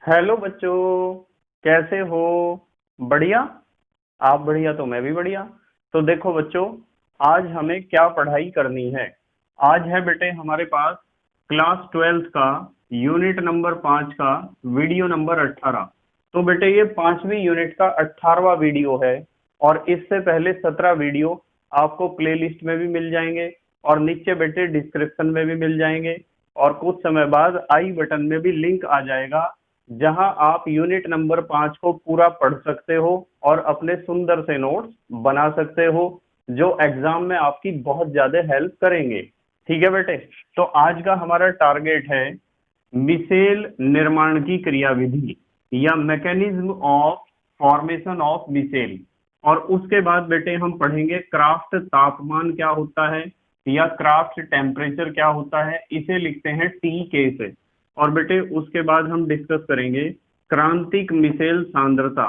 Hello बच्चों, कैसे हो? बढ़िया। आप बढ़िया तो मैं भी बढ़िया। तो देखो बच्चों, आज हमें क्या पढ़ाई करनी है। आज है बेटे हमारे पास क्लास 12th का यूनिट नंबर 5 का वीडियो नंबर 18। तो बेटे ये 5वीं यूनिट का 18वां वीडियो है। और इससे पहले 17 वीडियो आपको प्लेलिस्ट में भी मिल जाएंगे और नीचे बेटे डिस्क्रिप्शन में भी मिल जाएंगे। और कुछ समय बाद आई बटन में भी लिंक आ जाएगा, जहां आप यूनिट नंबर 5 को पूरा पढ़ सकते हो और अपने सुंदर से नोट्स बना सकते हो, जो एग्जाम में आपकी बहुत ज्यादा हेल्प करेंगे। ठीक है बेटे। तो आज का हमारा टारगेट है मिसेल निर्माण की क्रियाविधि या mechanism of formation of micelle. और उसके बाद बेटे हम पढ़ेंगे क्राफ्ट तापमान क्या होता है या क्राफ्ट टेम्परेचर क्या होता है, इसे लिखते हैं टी के से। और बेटे उसके बाद हम डिस्कस करेंगे क्रांतिक मिसेल सांद्रता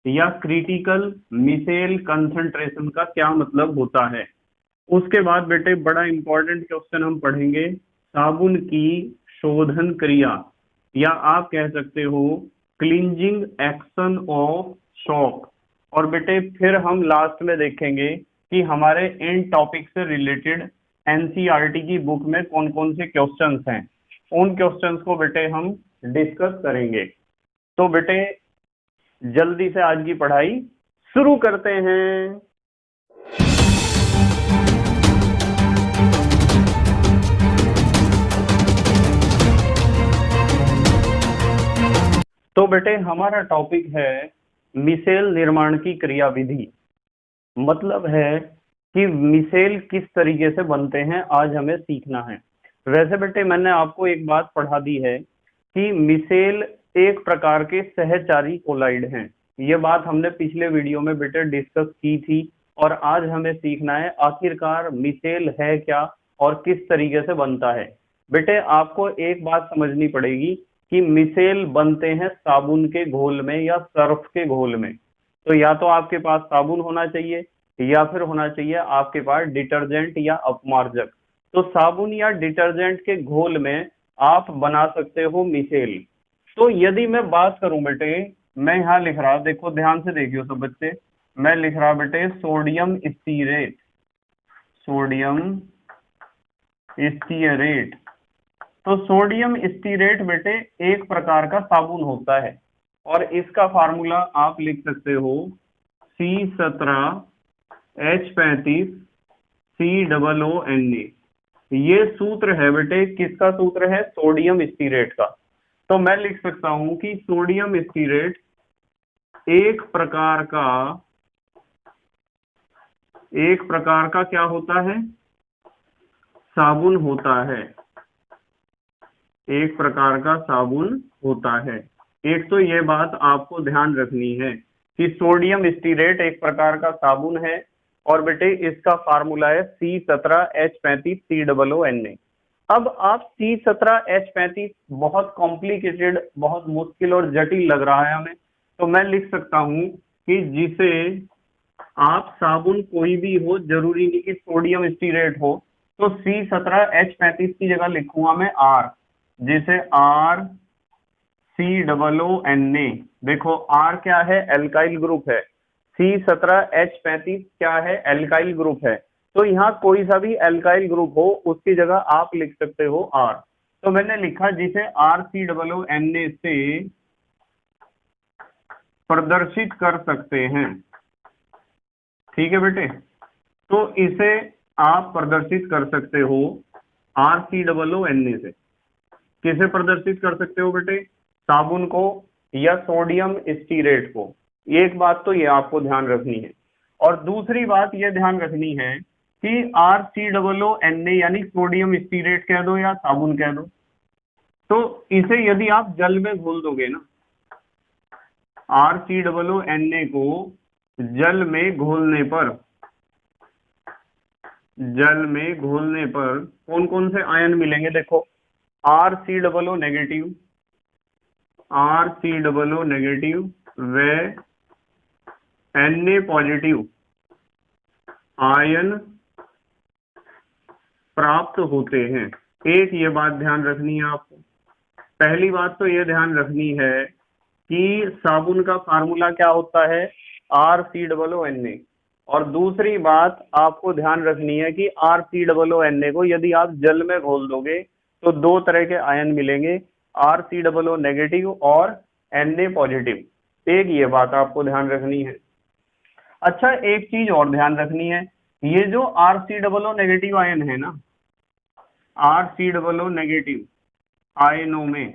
या क्रिटिकल मिसेल कंसंट्रेशन का क्या मतलब होता है। उसके बाद बेटे बड़ा इंपॉर्टेंट क्वेश्चन हम पढ़ेंगे साबुन की शोधन क्रिया या आप कह सकते हो क्लींजिंग एक्शन ऑफ शॉक। और बेटे फिर हम लास्ट में देखेंगे कि हमारे इन टॉपिक से रिलेटेड एनसीईआरटी की बुक में कौन कौन से क्वेश्चंस हैं। उन क्वेश्चंस को बेटे हम डिस्कस करेंगे। तो बेटे जल्दी से आज की पढ़ाई शुरू करते हैं। तो बेटे हमारा टॉपिक है मिसेल निर्माण की क्रियाविधि। मतलब है कि मिसेल किस तरीके से बनते हैं, आज हमें सीखना है। वैसे बेटे मैंने आपको एक बात पढ़ा दी है कि मिसेल एक प्रकार के सहचारी कोलाइड हैं। ये बात हमने पिछले वीडियो में बेटे डिस्कस की थी। और आज हमें सीखना है आखिरकार मिसेल है क्या और किस तरीके से बनता है। बेटे आपको एक बात समझनी पड़ेगी कि मिसेल बनते हैं साबुन के घोल में या सर्फ के घोल में। तो या तो आपके पास साबुन होना चाहिए या फिर होना चाहिए आपके पास डिटर्जेंट या अपमार्जक। तो साबुन या डिटर्जेंट के घोल में आप बना सकते हो मिसेल। तो यदि मैं बात करूं बेटे, मैं यहाँ लिख रहा, देखो ध्यान से देखियो सब बच्चे, मैं लिख रहा बेटे सोडियम स्टीरेट। Sodium stearate. तो सोडियम स्टीरेट बेटे एक प्रकार का साबुन होता है और इसका फार्मूला आप लिख सकते हो C17H35 COONA। ये सूत्र है बेटे, किसका सूत्र है? सोडियम स्टीरेट का। तो मैं लिख सकता हूं कि सोडियम स्टीरेट एक प्रकार का क्या होता है? साबुन होता है। एक प्रकार का साबुन होता है। एक तो ये बात आपको ध्यान रखनी है कि सोडियम स्टीरेट एक प्रकार का साबुन है और बेटे इसका फार्मूला है C17H35 COONA। अब आप C17H35 बहुत कॉम्प्लिकेटेड, बहुत मुश्किल और जटिल लग रहा है हमें, तो मैं लिख सकता हूं कि जिसे आप साबुन कोई भी हो, जरूरी नहीं कि सोडियम स्टीरेट हो, तो C17H35 की जगह लिखूंगा मैं R, जैसे RCOONA। देखो R क्या है? एल्काइल ग्रुप है। C17H35 क्या है? एल्काइल ग्रुप है। तो यहाँ कोई सा भी एल्काइल ग्रुप हो उसकी जगह आप लिख सकते हो R। तो मैंने लिखा जिसे RCOONA से प्रदर्शित कर सकते हैं। ठीक है बेटे। तो इसे आप प्रदर्शित कर सकते हो RCOONA से। किसे प्रदर्शित कर सकते हो बेटे? साबुन को या सोडियम स्टीरेट को। एक बात तो ये आपको ध्यान रखनी है। और दूसरी बात ये ध्यान रखनी है कि RCOONA यानी सोडियम स्टीरेट कह दो या साबुन कह दो, तो इसे यदि आप जल में घोल दोगे ना, RCOONA को जल में घोलने पर कौन कौन से आयन मिलेंगे? देखो RCOO नेगेटिव व Na पॉजिटिव आयन प्राप्त होते हैं। एक ये बात ध्यान रखनी है आपको। पहली बात तो ये ध्यान रखनी है कि साबुन का फार्मूला क्या होता है, RCOO Na। और दूसरी बात आपको ध्यान रखनी है कि RCOO Na को यदि आप जल में घोल दोगे तो दो तरह के आयन मिलेंगे, RCOO नेगेटिव और Na पॉजिटिव। एक ये बात आपको ध्यान रखनी है। अच्छा, एक चीज और ध्यान रखनी है, ये जो RCOO नेगेटिव आयन है ना, RCOO नेगेटिव आयनों में,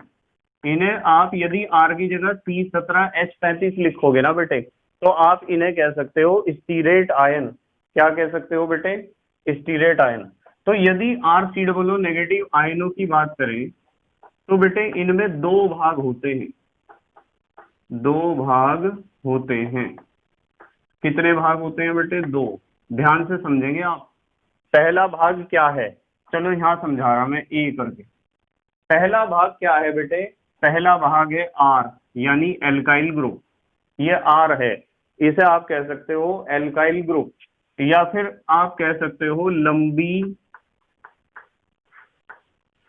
इन्हें आप यदि R की जगह C17H35 लिखोगे ना बेटे, तो आप इन्हें कह सकते हो स्टीरेट आयन। क्या कह सकते हो बेटे, स्टीरेट आयन। तो यदि RCOO नेगेटिव आयनों की बात करें तो बेटे इनमें दो भाग होते हैं, दो भाग होते हैं। कितने भाग होते हैं बेटे, दो। ध्यान से समझेंगे आप। पहला भाग क्या है, चलो यहां समझा रहा मैं ए करके। पहला भाग क्या है बेटे, पहला भाग है आर, यानी एल्काइल ग्रुप। ये आर है, इसे आप कह सकते हो एल्काइल ग्रुप, या फिर आप कह सकते हो लंबी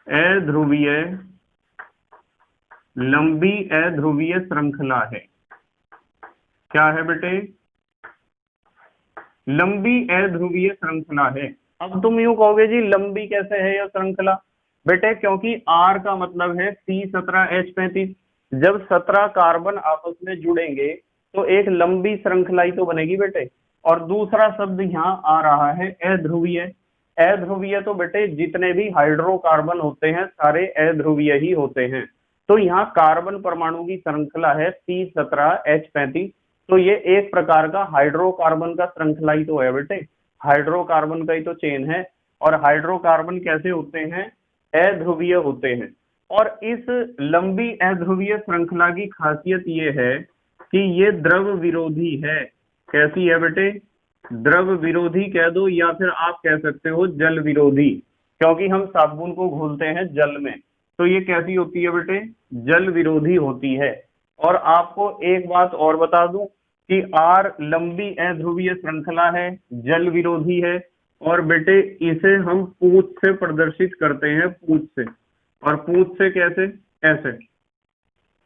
अध्रुवीय, लंबी अध्रुवीय श्रृंखला है। क्या है बेटे, लंबी अध्रुवीय श्रृंखला है। अब तुम यूं कहोगे जी लंबी कैसे है यह श्रृंखला, बेटे क्योंकि R का मतलब है C17H35। जब 17 कार्बन आपस में जुड़ेंगे तो एक लंबी श्रृंखला ही तो बनेगी बेटे। और दूसरा शब्द यहाँ आ रहा है अध्रुवीय। अध्रुवीय तो बेटे जितने भी हाइड्रोकार्बन होते हैं सारे अध्रुवीय ही होते हैं। तो यहाँ कार्बन परमाणु की श्रृंखला है C17H35। तो ये एक प्रकार का हाइड्रोकार्बन का श्रृंखला ही तो है बेटे, हाइड्रोकार्बन का ही तो चेन है। और हाइड्रोकार्बन कैसे होते हैं, अध्रुवीय होते हैं। और इस लंबी अध्रुवीय श्रृंखला की खासियत ये है कि ये द्रव विरोधी है। कैसी है बेटे, द्रव विरोधी कह दो, या फिर आप कह सकते हो जल विरोधी, क्योंकि हम साबुन को घोलते हैं जल में। तो ये कैसी होती है बेटे, जल विरोधी होती है। और आपको एक बात और बता दूं कि R लंबी अध्रुवीय श्रृंखला है, जल विरोधी है, और बेटे इसे हम पूंछ से प्रदर्शित करते हैं, पूंछ से। और पूंछ से कैसे, ऐसे,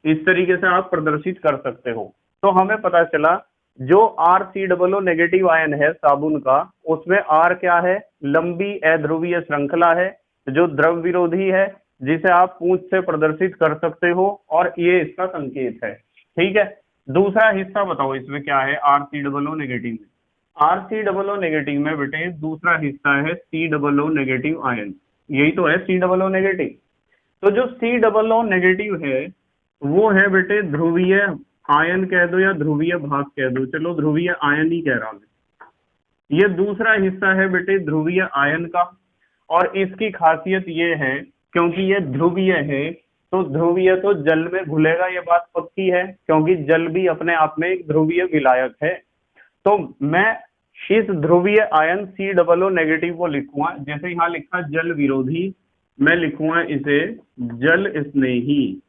इस तरीके से आप प्रदर्शित कर सकते हो। तो हमें पता चला जो RCOO नेगेटिव आयन है साबुन का, उसमें R क्या है, लंबी अध्रुवीय श्रृंखला है जो द्रव विरोधी है, जिसे आप पूंछ से प्रदर्शित कर सकते हो, और ये इसका संकेत है। ठीक है, दूसरा हिस्सा बताओ इसमें क्या है RCOO नेगेटिव में। RCOO नेगेटिव में बेटे दूसरा हिस्सा है COO नेगेटिव आयन। यही तो है COO नेगेटिव। तो जो COO नेगेटिव है वो है बेटे ध्रुवीय आयन कह दो या ध्रुवीय भाग कह दो, चलो ध्रुवीय आयन ही कह रहा हूं। ये दूसरा हिस्सा है बेटे ध्रुवीय आयन का। और इसकी खासियत ये है क्योंकि ये ध्रुवीय है, तो ध्रुवीय तो जल में घुलेगा, ये बात पक्की है, क्योंकि जल भी अपने आप में एक ध्रुवीय विलायक है। तो मैं इस ध्रुवीय आयन COO नेगेटिव को लिखूंगा, जैसे यहाँ लिखा जल विरोधी, मैं लिखूंगा इसे जल स्नेही।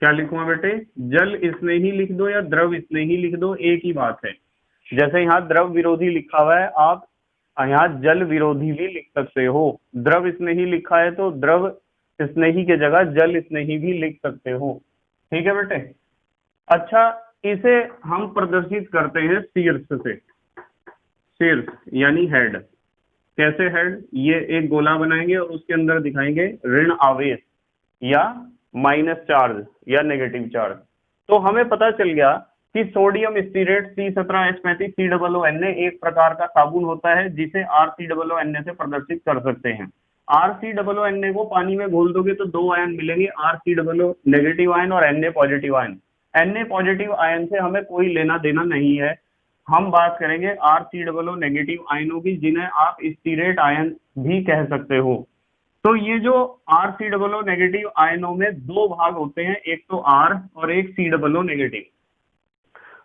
क्या लिखूंगा बेटे, जल स्नेही लिख दो या द्रव स्नेही लिख दो, एक ही बात है। जैसे यहाँ द्रव विरोधी लिखा हुआ है, आप यहाँ जल विरोधी भी लिख सकते हो। द्रव स्नेही लिखा है तो द्रव स्नेही के जगह जल स्नेही भी लिख सकते हो। ठीक है बेटे। अच्छा, इसे हम प्रदर्शित करते हैं शीर्ष से, शीर्ष यानी हेड। कैसे हेड, ये एक गोला बनाएंगे और उसके अंदर दिखाएंगे ऋण आवेश या माइनस चार्ज या नेगेटिव चार्ज। तो हमें पता चल गया कि सोडियम स्टीरेट C17H35 COONA एक प्रकार का साबुन होता है जिसे RCOONA से प्रदर्शित कर सकते हैं। RCOONA को पानी में घोल दोगे तो दो आयन मिलेंगे, RCOO नेगेटिव आयन और Na positive ion. Na positive ion से हमें कोई लेना देना नहीं है। हम बात करेंगे RCOO नेगेटिव आयनों की, जिन्हें आप स्टीरेट आयन भी कह सकते हो। तो ये जो RCOO नेगेटिव आयनों में दो भाग होते हैं, एक तो R और एक COO नेगेटिव।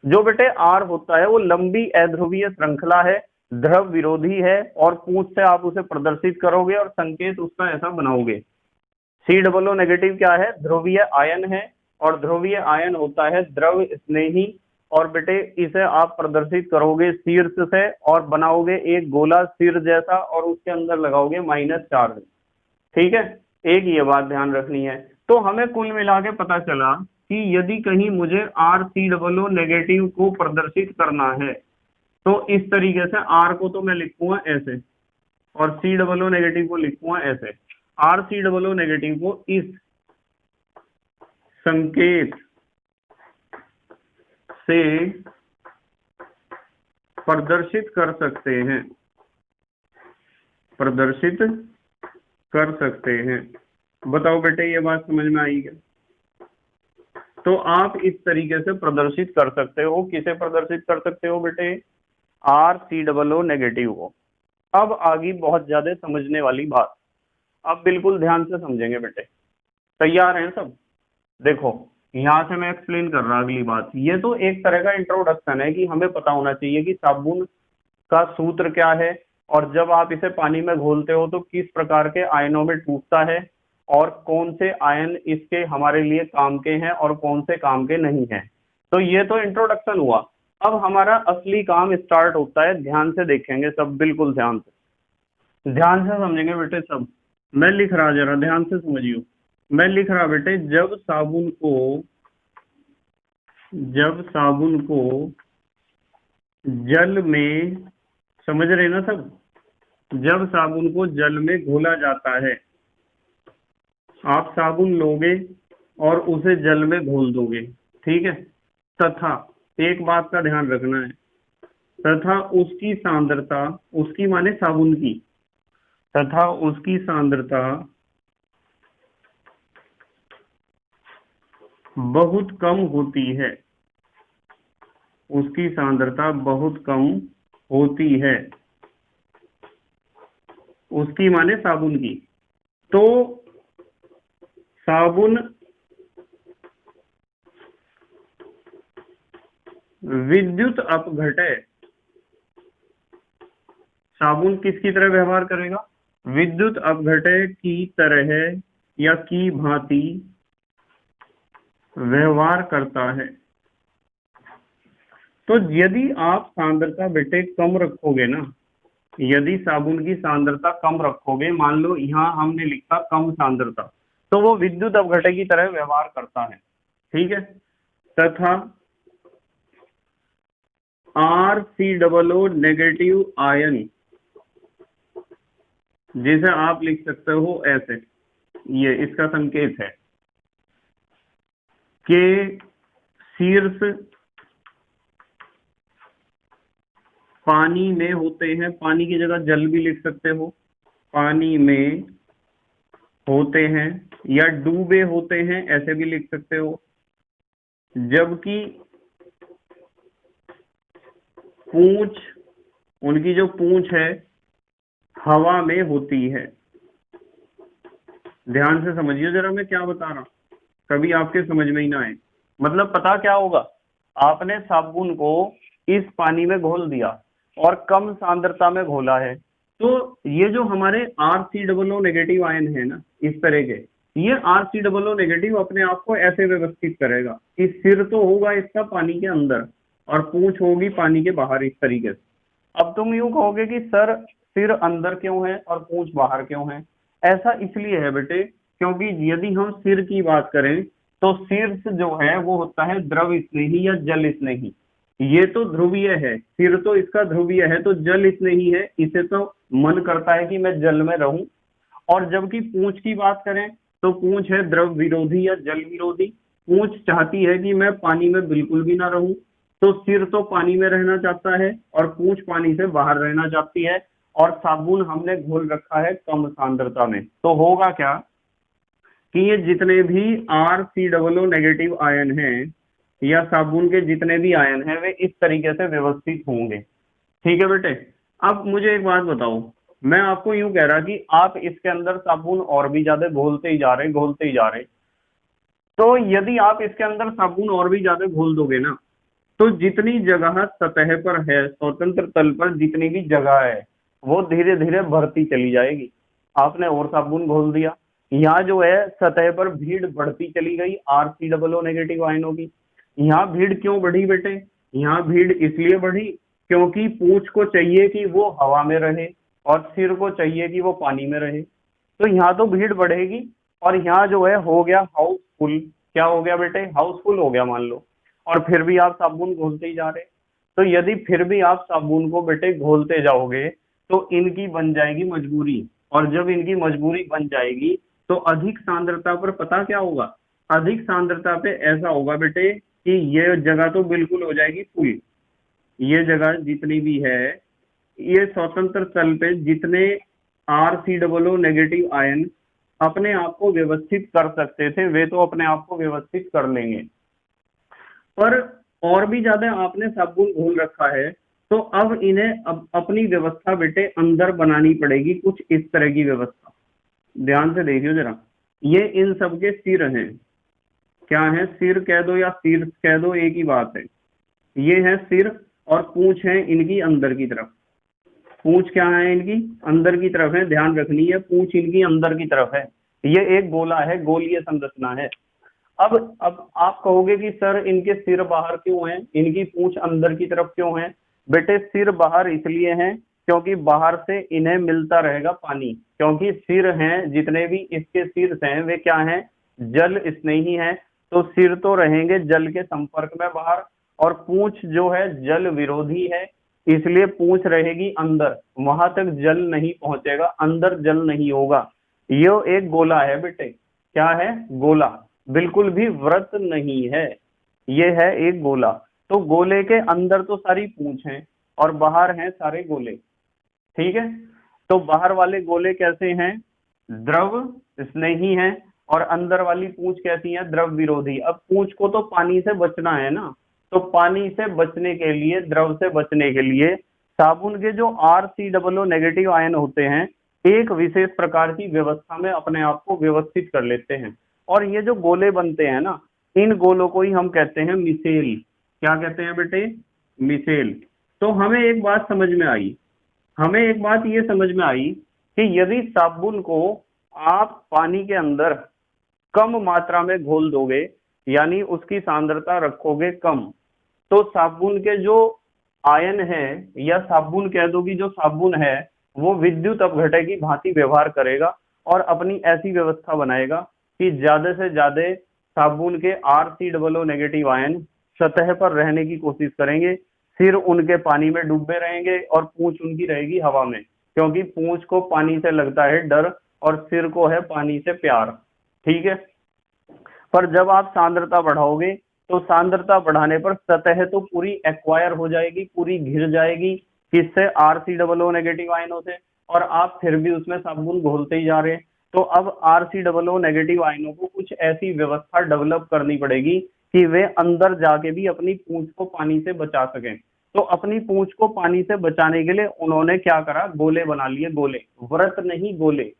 जो बेटे R होता है वो लंबी अध्रुवीय श्रृंखला है, द्रव विरोधी है, और पूंछ से आप उसे प्रदर्शित करोगे और संकेत उसका ऐसा बनाओगे। COO नेगेटिव क्या है, ध्रुवीय आयन है, और ध्रुवीय आयन होता है द्रव स्नेही। और बेटे इसे आप प्रदर्शित करोगे शीर्ष से और बनाओगे एक गोला सिर जैसा, और उसके अंदर लगाओगे माइनस चार्ज। ठीक है, एक ये बात ध्यान रखनी है। तो हमें कुल मिला के पता चला कि यदि कहीं मुझे RCOO नेगेटिव को प्रदर्शित करना है तो इस तरीके से R को तो मैं लिखूंगा ऐसे और COO नेगेटिव को लिखूंगा ऐसे। RCOO नेगेटिव को इस संकेत से प्रदर्शित कर सकते हैं, प्रदर्शित कर सकते हैं। बताओ बेटे ये बात समझ में आई क्या? तो आप इस तरीके से प्रदर्शित कर सकते हो। किसे प्रदर्शित कर सकते हो बेटे? RCOO नेगेटिव को। अब आगे बहुत ज्यादा समझने वाली बात, अब बिल्कुल ध्यान से समझेंगे बेटे। तैयार हैं सब? देखो यहां से मैं एक्सप्लेन कर रहा अगली बात। ये तो एक तरह का इंट्रोडक्शन है कि हमें पता होना चाहिए कि साबुन का सूत्र क्या है और जब आप इसे पानी में घोलते हो तो किस प्रकार के आयनों में टूटता है और कौन से आयन इसके हमारे लिए काम के हैं और कौन से काम के नहीं हैं। तो ये तो इंट्रोडक्शन हुआ। अब हमारा असली काम स्टार्ट होता है। ध्यान से देखेंगे सब, बिल्कुल ध्यान से समझेंगे बेटे सब। मैं लिख रहा, जरा ध्यान से समझियो। मैं लिख रहा बेटे, जब साबुन को जल में, समझ रहे ना सब, जब साबुन को जल में घोला जाता है, आप साबुन लोगे और उसे जल में घोल दोगे, ठीक है। तथा एक बात का ध्यान रखना है, तथा उसकी सांद्रता, उसकी माने साबुन की, तथा उसकी सांद्रता बहुत कम होती है, उसकी सांद्रता बहुत कम होती है, उसकी माने साबुन की। तो साबुन विद्युत अपघटय, साबुन किसकी तरह व्यवहार करेगा? विद्युत अपघटय की तरह या की भांति व्यवहार करता है। तो यदि आप सांद्रता बेटे कम रखोगे ना, यदि साबुन की सांद्रता कम रखोगे, मान लो यहां हमने लिखा कम सांद्रता, तो वो विद्युत अपघटय की तरह व्यवहार करता है, ठीक है। तथा RCOO नेगेटिव आयन, जिसे आप लिख सकते हो ऐसे, ये इसका संकेत है, के शीर्ष पानी में होते हैं, पानी की जगह जल भी लिख सकते हो, पानी में होते हैं या डूबे होते हैं ऐसे भी लिख सकते हो, जबकि पूंछ, उनकी जो पूंछ है हवा में होती है। ध्यान से समझिए जरा मैं क्या बता रहा हूं, कभी आपके समझ में ही ना आए। मतलब पता क्या होगा, आपने साबुन को इस पानी में घोल दिया और कम सांद्रता में घोला है, तो ये जो हमारे RCOO नेगेटिव आयन है ना इस तरह के, ये RCOO नेगेटिव अपने आप को ऐसे व्यवस्थित करेगा कि सिर तो होगा इसका पानी के अंदर और पूंछ होगी पानी के बाहर, इस तरीके से। अब तुम यूं कहोगे कि सर सिर अंदर क्यों है और पूंछ बाहर क्यों है? ऐसा इसलिए है बेटे क्योंकि यदि हम सिर की बात करें तो शीर्ष जो है वो होता है द्रव स्नेही या जल स्नेही। ये तो ध्रुवीय है, सिर तो इसका ध्रुवीय है, तो जल स्नेही है, इसे तो मन करता है कि मैं जल में रहूं। और जबकि पूंछ की बात करें तो पूंछ है द्रव विरोधी या जल विरोधी, पूंछ चाहती है कि मैं पानी में बिल्कुल भी ना रहूं। तो सिर तो पानी में रहना चाहता है और पूंछ पानी से बाहर रहना चाहती है, और साबुन हमने घोल रखा है कम सांद्रता में। तो होगा क्या कि ये जितने भी RCOO नेगेटिव आयन हैं या साबुन के जितने भी आयन हैं वे इस तरीके से व्यवस्थित होंगे, ठीक है बेटे। अब मुझे एक बात बताओ, मैं आपको यूं कह रहा कि आप इसके अंदर साबुन और भी ज्यादा घोलते ही जा रहे, तो यदि आप इसके अंदर साबुन और भी ज्यादा घोल दोगे ना, तो जितनी जगह सतह पर है, स्वतंत्र तल पर जितनी भी जगह है वो धीरे धीरे बढ़ती चली जाएगी। आपने और साबुन घोल दिया, यहाँ जो है सतह पर भीड़ बढ़ती चली गई RCOO नेगेटिव आयनों की। यहाँ भीड़ क्यों बढ़ी बेटे? यहाँ भीड़ इसलिए बढ़ी क्योंकि पूंछ को चाहिए कि वो हवा में रहे और सिर को चाहिए कि वो पानी में रहे। तो यहाँ तो भीड़ बढ़ेगी, और यहाँ जो है हो गया हाउसफुल। क्या हो गया बेटे? हाउसफुल हो गया मान लो। और फिर भी आप साबुन घोलते ही जा रहे। तो यदि फिर भी आप साबुन को बेटे घोलते जाओगे तो इनकी बन जाएगी मजबूरी। और जब इनकी मजबूरी बन जाएगी तो अधिक सांद्रता पर पता क्या होगा? अधिक सांद्रता पे ऐसा होगा बेटे कि ये जगह तो बिल्कुल हो जाएगी फुल। ये जगह जितनी भी है, ये स्वतंत्र तल पे जितने RCOO नेगेटिव आयन अपने आप को व्यवस्थित कर सकते थे वे तो अपने आप को व्यवस्थित कर लेंगे। पर और भी ज्यादा आपने साबुन घोल रखा है तो अब इन्हें अपनी व्यवस्था बेटे अंदर बनानी पड़ेगी, कुछ इस तरह की व्यवस्था। ध्यान से देखियो जरा, ये इन सबके सिर हैं। क्या है? सिर कह दो या शीर्ष कह दो, एक ही बात है। ये है सिर और पूंछ है इनकी अंदर की तरफ। पूंछ क्या है इनकी? अंदर की तरफ है, ध्यान रखनी है, पूंछ इनकी अंदर की तरफ है। ये एक गोला है, गोलीय संरचना है। अब आप कहोगे कि सर इनके सिर बाहर क्यों हैं, इनकी पूंछ अंदर की तरफ क्यों है? बेटे सिर बाहर इसलिए हैं क्योंकि बाहर से इन्हें मिलता रहेगा पानी। क्योंकि सिर हैं, जितने भी इसके शीर्ष हैं वे क्या हैं? जल स्नेही हैं। तो सिर तो रहेंगे जल के संपर्क में बाहर, और पूंछ जो है जल विरोधी है, इसलिए पूंछ रहेगी अंदर, वहां तक जल नहीं पहुंचेगा, अंदर जल नहीं होगा। ये एक गोला है बेटे। क्या है? गोला। बिल्कुल भी व्रत नहीं है, ये है एक गोला। तो गोले के अंदर तो सारी पूंछ है और बाहर हैं सारे गोले। ठीक है? तो बाहर वाले गोले कैसे हैं? द्रव स्नेही हैं। और अंदर वाली पूंछ कैसी है? द्रव विरोधी। अब पूंछ को तो पानी से बचना है ना, तो पानी से बचने के लिए, द्रव से बचने के लिए साबुन के जो RCOO नेगेटिव आयन होते हैं एक विशेष प्रकार की व्यवस्था में अपने आप को व्यवस्थित कर लेते हैं। और ये जो गोले बनते हैं ना, इन गोलों को ही हम कहते हैं मिसेल। क्या कहते हैं बेटे? मिसेल। तो हमें एक बात समझ में आई, हमें एक बात ये समझ में आई कि यदि साबुन को आप पानी के अंदर कम मात्रा में घोल दोगे, यानी उसकी सांद्रता रखोगे कम, तो साबुन के जो आयन है, या साबुन कह दो कि जो साबुन है, वो विद्युत अपघटय की भांति व्यवहार करेगा और अपनी ऐसी व्यवस्था बनाएगा कि ज्यादा से ज्यादा साबुन के RCOO नेगेटिव आयन सतह पर रहने की कोशिश करेंगे। सिर उनके पानी में डूबे रहेंगे और पूंछ उनकी रहेगी हवा में, क्योंकि पूंछ को पानी से लगता है डर और सिर को है पानी से प्यार। ठीक है? पर जब आप सांद्रता बढ़ाओगे तो सांद्रता बढ़ाने पर सतह तो पूरी एक्वायर हो जाएगी, पूरी घिर जाएगी, किससे? RCOO नेगेटिव आयनों से। और आप फिर भी उसमें साबुन घोलते ही जा रहे हैं। तो अब RCOO नेगेटिव आयनों को कुछ ऐसी व्यवस्था डेवलप करनी पड़ेगी कि वे अंदर जाके भी अपनी पूंछ को पानी से बचा सकें। तो अपनी पूंछ को पानी से बचाने के लिए उन्होंने क्या करा? गोले बना लिए। गोले, व्रत नहीं, गोले।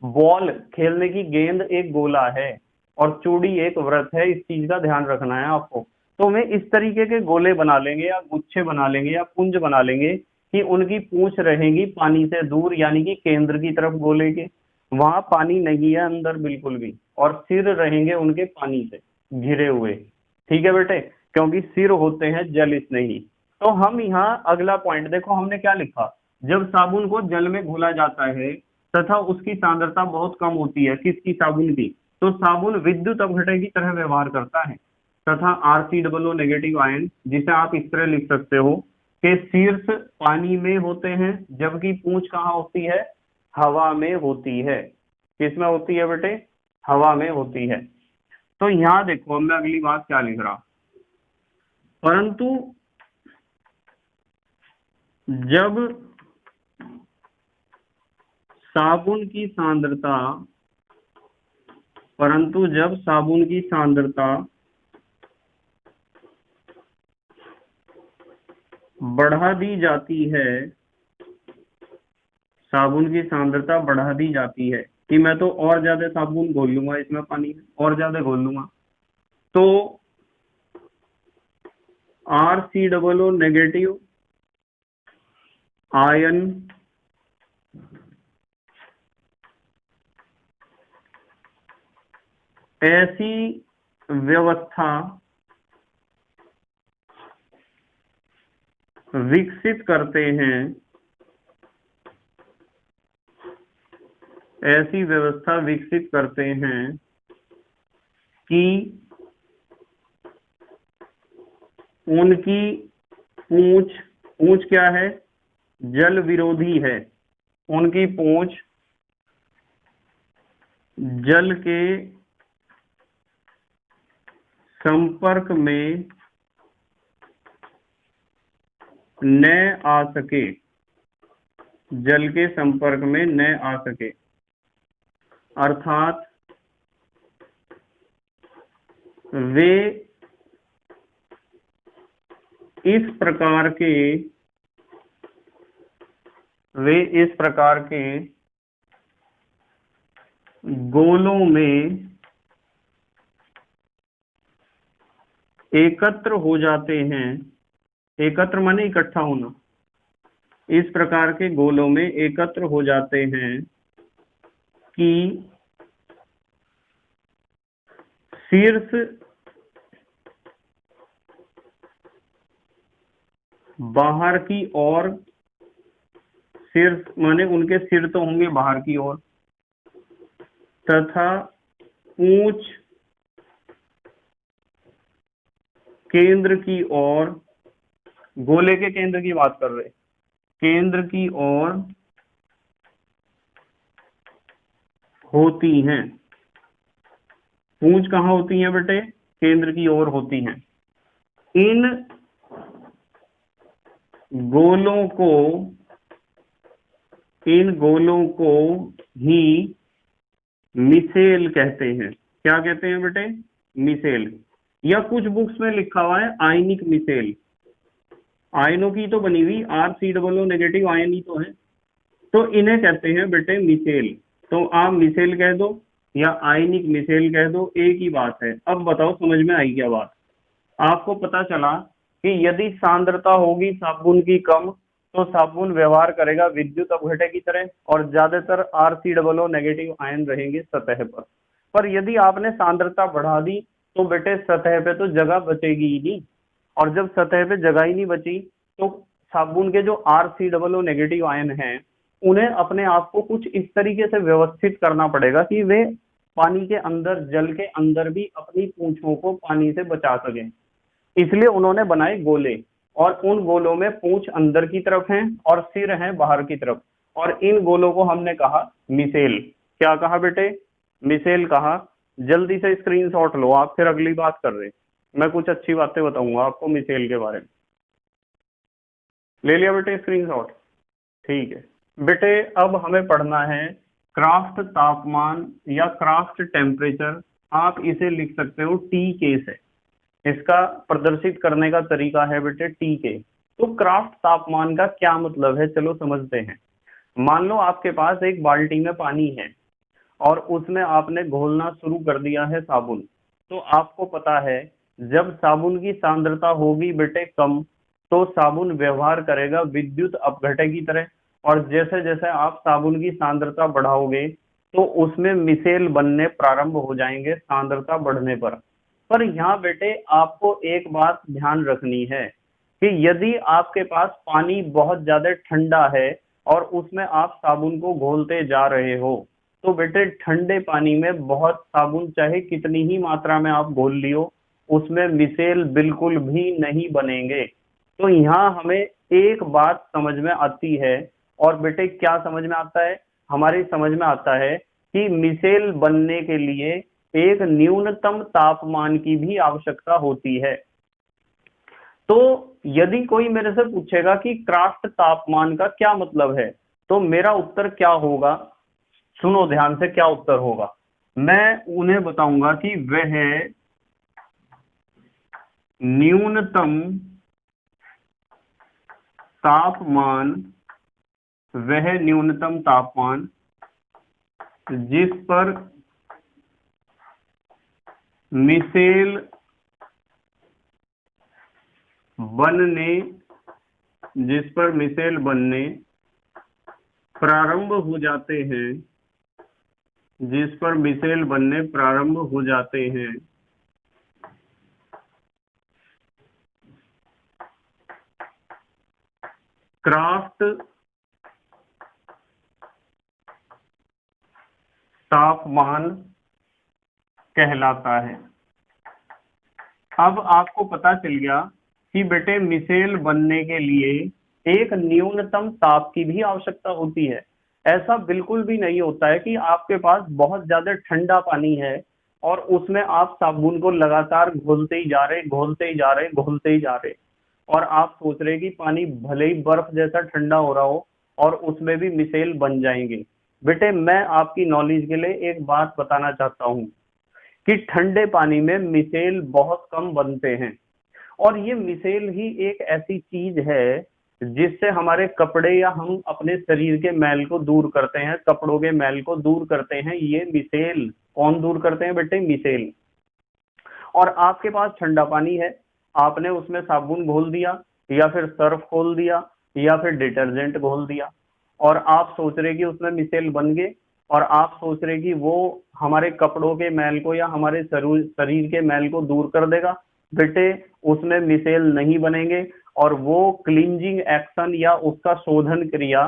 बॉल खेलने की गेंद एक गोला है और चूड़ी एक व्रत है, इस चीज का ध्यान रखना है आपको। तो वे इस तरीके के गोले बना लेंगे या गुच्छे बना लेंगे या पुंज बना लेंगे कि उनकी पूंछ रहेगी पानी से दूर, यानी कि केंद्र की तरफ गोले के, वहां पानी नहीं है अंदर बिल्कुल भी, और सिर रहेंगे उनके पानी से घिरे हुए। ठीक है बेटे? क्योंकि सिर होते हैं जल स्नेही। तो हम यहाँ अगला पॉइंट देखो, हमने क्या लिखा? जब साबुन को जल में घोला जाता है तथा उसकी सांद्रता बहुत कम होती है, किसकी? साबुन की, तो साबुन विद्युत अपघटय की तरह व्यवहार करता है तथा RCOO नेगेटिव आयन, जिसे आप इस तरह लिख सकते हो कि शीर्ष पानी में होते हैं जबकि पूंछ कहाँ होती है? हवा में होती है। किसमें होती है बेटे? हवा में होती है। तो यहाँ देखो मैं अगली बात क्या लिख रहा, परंतु जब साबुन की सांद्रता परंतु जब साबुन की सांद्रता बढ़ा दी जाती है, साबुन की सांद्रता बढ़ा दी जाती है कि मैं तो और ज्यादा साबुन घोल लूंगा इसमें, पानी में और ज्यादा घोल लूंगा, तो RCOO नेगेटिव आयन ऐसी व्यवस्था विकसित करते हैं, ऐसी व्यवस्था विकसित करते हैं कि उनकी पूंछ, पूंछ क्या है, जल विरोधी है, उनकी पूंछ जल के संपर्क में न आ सके, जल के संपर्क में न आ सके, अर्थात वे इस प्रकार के गोलों में एकत्र हो जाते हैं। एकत्र माने इकट्ठा होना। इस प्रकार के गोलों में एकत्र हो जाते हैं कि शीर्ष बाहर की ओर, शीर्ष माने उनके सिर तो होंगे बाहर की ओर, तथा पूंछ केंद्र की ओर, गोले के केंद्र की बात कर रहे, केंद्र की ओर होती हैं। पूंछ कहाँ होती हैं बेटे, केंद्र की ओर होती हैं। इन गोलों को ही मिसेल कहते हैं। क्या कहते हैं बेटे, मिसेल, या कुछ बुक्स में लिखा हुआ है आयनिक मिसेल। आयनों की तो बनी हुई, RCOO नेगेटिव आयन ही तो है, तो इन्हें कहते हैं बेटे मिसेल। तो आप मिसेल कह दो या आयनिक मिसेल कह दो, एक ही बात है। अब बताओ समझ में आई क्या बात। आपको पता चला कि यदि सांद्रता होगी साबुन की कम तो साबुन व्यवहार करेगा विद्युत अपघटक की तरह और ज्यादातर RCOO नेगेटिव आयन रहेंगे सतह पर यदि आपने सांद्रता बढ़ा दी तो बेटे सतह पे तो जगह बचेगी ही नहीं, और जब सतह पे जगह ही नहीं बची तो साबुन के जो RCOO नेगेटिव आयन हैं उन्हें अपने आप को कुछ इस तरीके से व्यवस्थित करना पड़ेगा कि वे पानी के अंदर, जल के अंदर भी अपनी पूंछों को पानी से बचा सकें। इसलिए उन्होंने बनाए गोले, और उन गोलों में पूंछ अंदर की तरफ है और सिर है बाहर की तरफ, और इन गोलों को हमने कहा मिसेल। क्या कहा बेटे, मिसेल कहा। जल्दी से स्क्रीनशॉट लो, आप फिर अगली बात कर रहे, मैं कुछ अच्छी बातें बताऊंगा आपको मिसेल के बारे में। ले लिया बेटे स्क्रीनशॉट, ठीक है बेटे। अब हमें पढ़ना है क्राफ्ट तापमान या क्राफ्ट टेम्परेचर, आप इसे लिख सकते हो टी के से। इसका प्रदर्शित करने का तरीका है बेटे टी के। तो क्राफ्ट तापमान का क्या मतलब है, चलो समझते हैं। मान लो आपके पास एक बाल्टी में पानी है और उसमें आपने घोलना शुरू कर दिया है साबुन। तो आपको पता है जब साबुन की सांद्रता होगी बेटे कम तो साबुन व्यवहार करेगा विद्युत अपघटक की तरह, और जैसे जैसे आप साबुन की सांद्रता बढ़ाओगे तो उसमें मिसेल बनने प्रारंभ हो जाएंगे सांद्रता बढ़ने पर यहाँ बेटे आपको एक बात ध्यान रखनी है कि यदि आपके पास पानी बहुत ज्यादा ठंडा है और उसमें आप साबुन को घोलते जा रहे हो तो बेटे ठंडे पानी में बहुत साबुन चाहे कितनी ही मात्रा में आप घोल लियो उसमें मिसेल बिल्कुल भी नहीं बनेंगे। तो यहाँ हमें एक बात समझ में आती है, और बेटे क्या समझ में आता है, हमारी समझ में आता है कि मिसेल बनने के लिए एक न्यूनतम तापमान की भी आवश्यकता होती है। तो यदि कोई मेरे से पूछेगा कि क्राफ्ट तापमान का क्या मतलब है तो मेरा उत्तर क्या होगा, सुनो ध्यान से क्या उत्तर होगा। मैं उन्हें बताऊंगा कि वह न्यूनतम तापमान, वह न्यूनतम तापमान जिस पर मिसेल बनने प्रारंभ हो जाते हैं, जिस पर मिसेल बनने प्रारंभ हो जाते हैं, क्राफ्ट तापमान कहलाता है। अब आपको पता चल गया कि बेटे मिसेल बनने के लिए एक न्यूनतम ताप की भी आवश्यकता होती है। ऐसा बिल्कुल भी नहीं होता है कि आपके पास बहुत ज्यादा ठंडा पानी है और उसमें आप साबुन को लगातार घोलते ही जा रहे, घोलते ही जा रहे, घोलते ही जा रहे, और आप सोच रहे कि पानी भले ही बर्फ जैसा ठंडा हो रहा हो और उसमें भी मिसेल बन जाएंगे। बेटे मैं आपकी नॉलेज के लिए एक बात बताना चाहता हूं कि ठंडे पानी में मिसेल बहुत कम बनते हैं, और ये मिसेल ही एक ऐसी चीज है जिससे हमारे कपड़े या हम अपने शरीर के मैल को दूर करते हैं, कपड़ों के मैल को दूर करते हैं। ये मिसेल कौन दूर करते हैं बेटे? मिसेल। और आपके पास ठंडा पानी है, आपने उसमें साबुन घोल दिया या फिर सर्फ घोल दिया या फिर डिटर्जेंट घोल दिया, और आप सोच रहे कि उसमें मिसेल बन गए, और आप सोच रहे कि वो हमारे कपड़ों के मैल को या हमारे शरीर के मैल को दूर कर देगा। बेटे उसमें मिसेल नहीं बनेंगे, और वो क्लींजिंग एक्शन या उसका शोधन क्रिया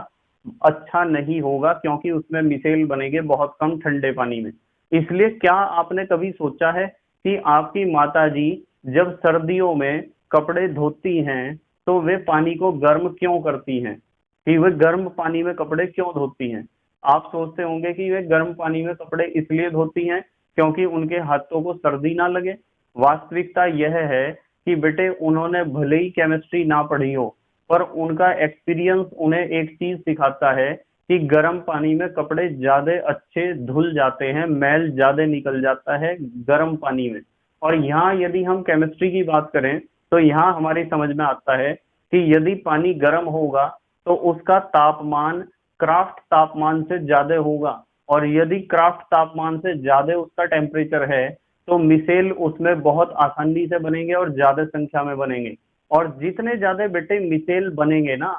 अच्छा नहीं होगा, क्योंकि उसमें मिसेल बनेंगे बहुत कम ठंडे पानी में। इसलिए क्या आपने कभी सोचा है कि आपकी माताजी जब सर्दियों में कपड़े धोती हैं तो वे पानी को गर्म क्यों करती हैं, कि वे गर्म पानी में कपड़े क्यों धोती हैं? आप सोचते होंगे कि वे गर्म पानी में कपड़े इसलिए धोती हैं क्योंकि उनके हाथों को सर्दी ना लगे। वास्तविकता यह है कि बेटे उन्होंने भले ही केमिस्ट्री ना पढ़ी हो, पर उनका एक्सपीरियंस उन्हें एक चीज सिखाता है कि गर्म पानी में कपड़े ज्यादा अच्छे धुल जाते हैं, मैल ज्यादा निकल जाता है गर्म पानी में। और यहाँ यदि हम केमिस्ट्री की बात करें तो यहाँ हमारी समझ में आता है कि यदि पानी गर्म होगा तो उसका तापमान क्राफ्ट तापमान से ज्यादा होगा, और यदि क्राफ्ट तापमान से ज्यादा उसका टेम्परेचर है तो मिसेल उसमें बहुत आसानी से बनेंगे और ज्यादा संख्या में बनेंगे। और जितने ज्यादा बेटे मिसेल बनेंगे ना,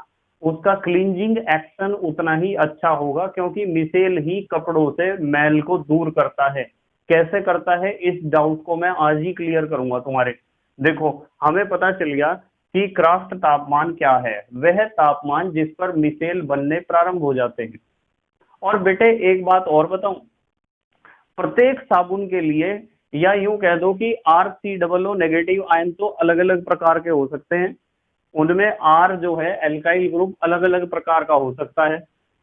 उसका क्लींजिंग एक्शन उतना ही अच्छा होगा, क्योंकि मिसेल ही कपड़ों से मैल को दूर करता है। कैसे करता है इस डाउट को मैं आज ही क्लियर करूंगा तुम्हारे। देखो हमें पता चल गया कि क्राफ्ट तापमान क्या है, वह तापमान जिस पर मिसेल बनने प्रारंभ हो जाते हैं। और बेटे एक बात और बताऊं, प्रत्येक साबुन के लिए, या यूं कह दो कि RCOO नेगेटिव आयन तो अलग अलग प्रकार के हो सकते हैं, उनमें R जो है एल्काइल ग्रुप अलग अलग प्रकार का हो सकता है।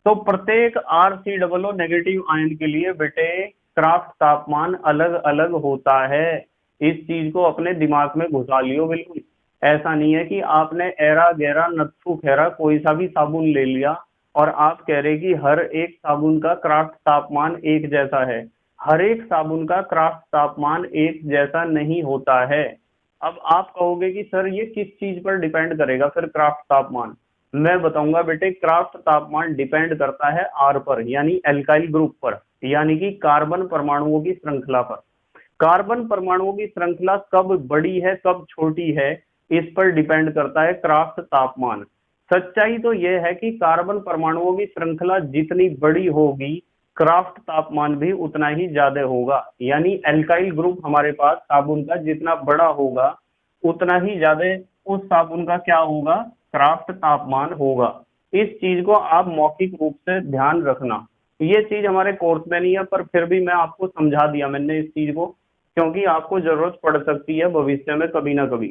तो प्रत्येक RCOO नेगेटिव आयन के लिए बेटे क्राफ्ट तापमान अलग अलग होता है। इस चीज को अपने दिमाग में घुसा लियो बिल्कुल। ऐसा नहीं है कि आपने एरा गैरा नत्थु खैरा कोई सा भी साबुन ले लिया और आप कह रहे कि हर एक साबुन का क्राफ्ट तापमान एक जैसा है। हर एक साबुन का क्राफ्ट तापमान एक जैसा नहीं होता है। अब आप कहोगे कि सर ये किस चीज पर डिपेंड करेगा फिर क्राफ्ट तापमान? मैं बताऊंगा बेटे, क्राफ्ट तापमान डिपेंड करता है R पर, यानी एल्काइल ग्रुप पर, यानी कि कार्बन परमाणुओं की श्रृंखला पर। कार्बन परमाणुओं की श्रृंखला कब बड़ी है कब छोटी है, इस पर डिपेंड करता है क्राफ्ट तापमान। सच्चाई तो यह है कि कार्बन परमाणुओं की श्रृंखला जितनी बड़ी होगी क्राफ्ट तापमान भी उतना ही ज्यादा होगा, यानी एल्काइल ग्रुप हमारे पास साबुन का जितना बड़ा होगा उतना ही ज्यादा उस साबुन का क्या होगा, क्राफ्ट तापमान होगा। इस चीज को आप मौखिक रूप से ध्यान रखना। ये चीज हमारे कोर्स में नहीं है, पर फिर भी मैं आपको समझा दिया मैंने इस चीज को, क्योंकि आपको जरूरत पड़ सकती है भविष्य में कभी ना कभी।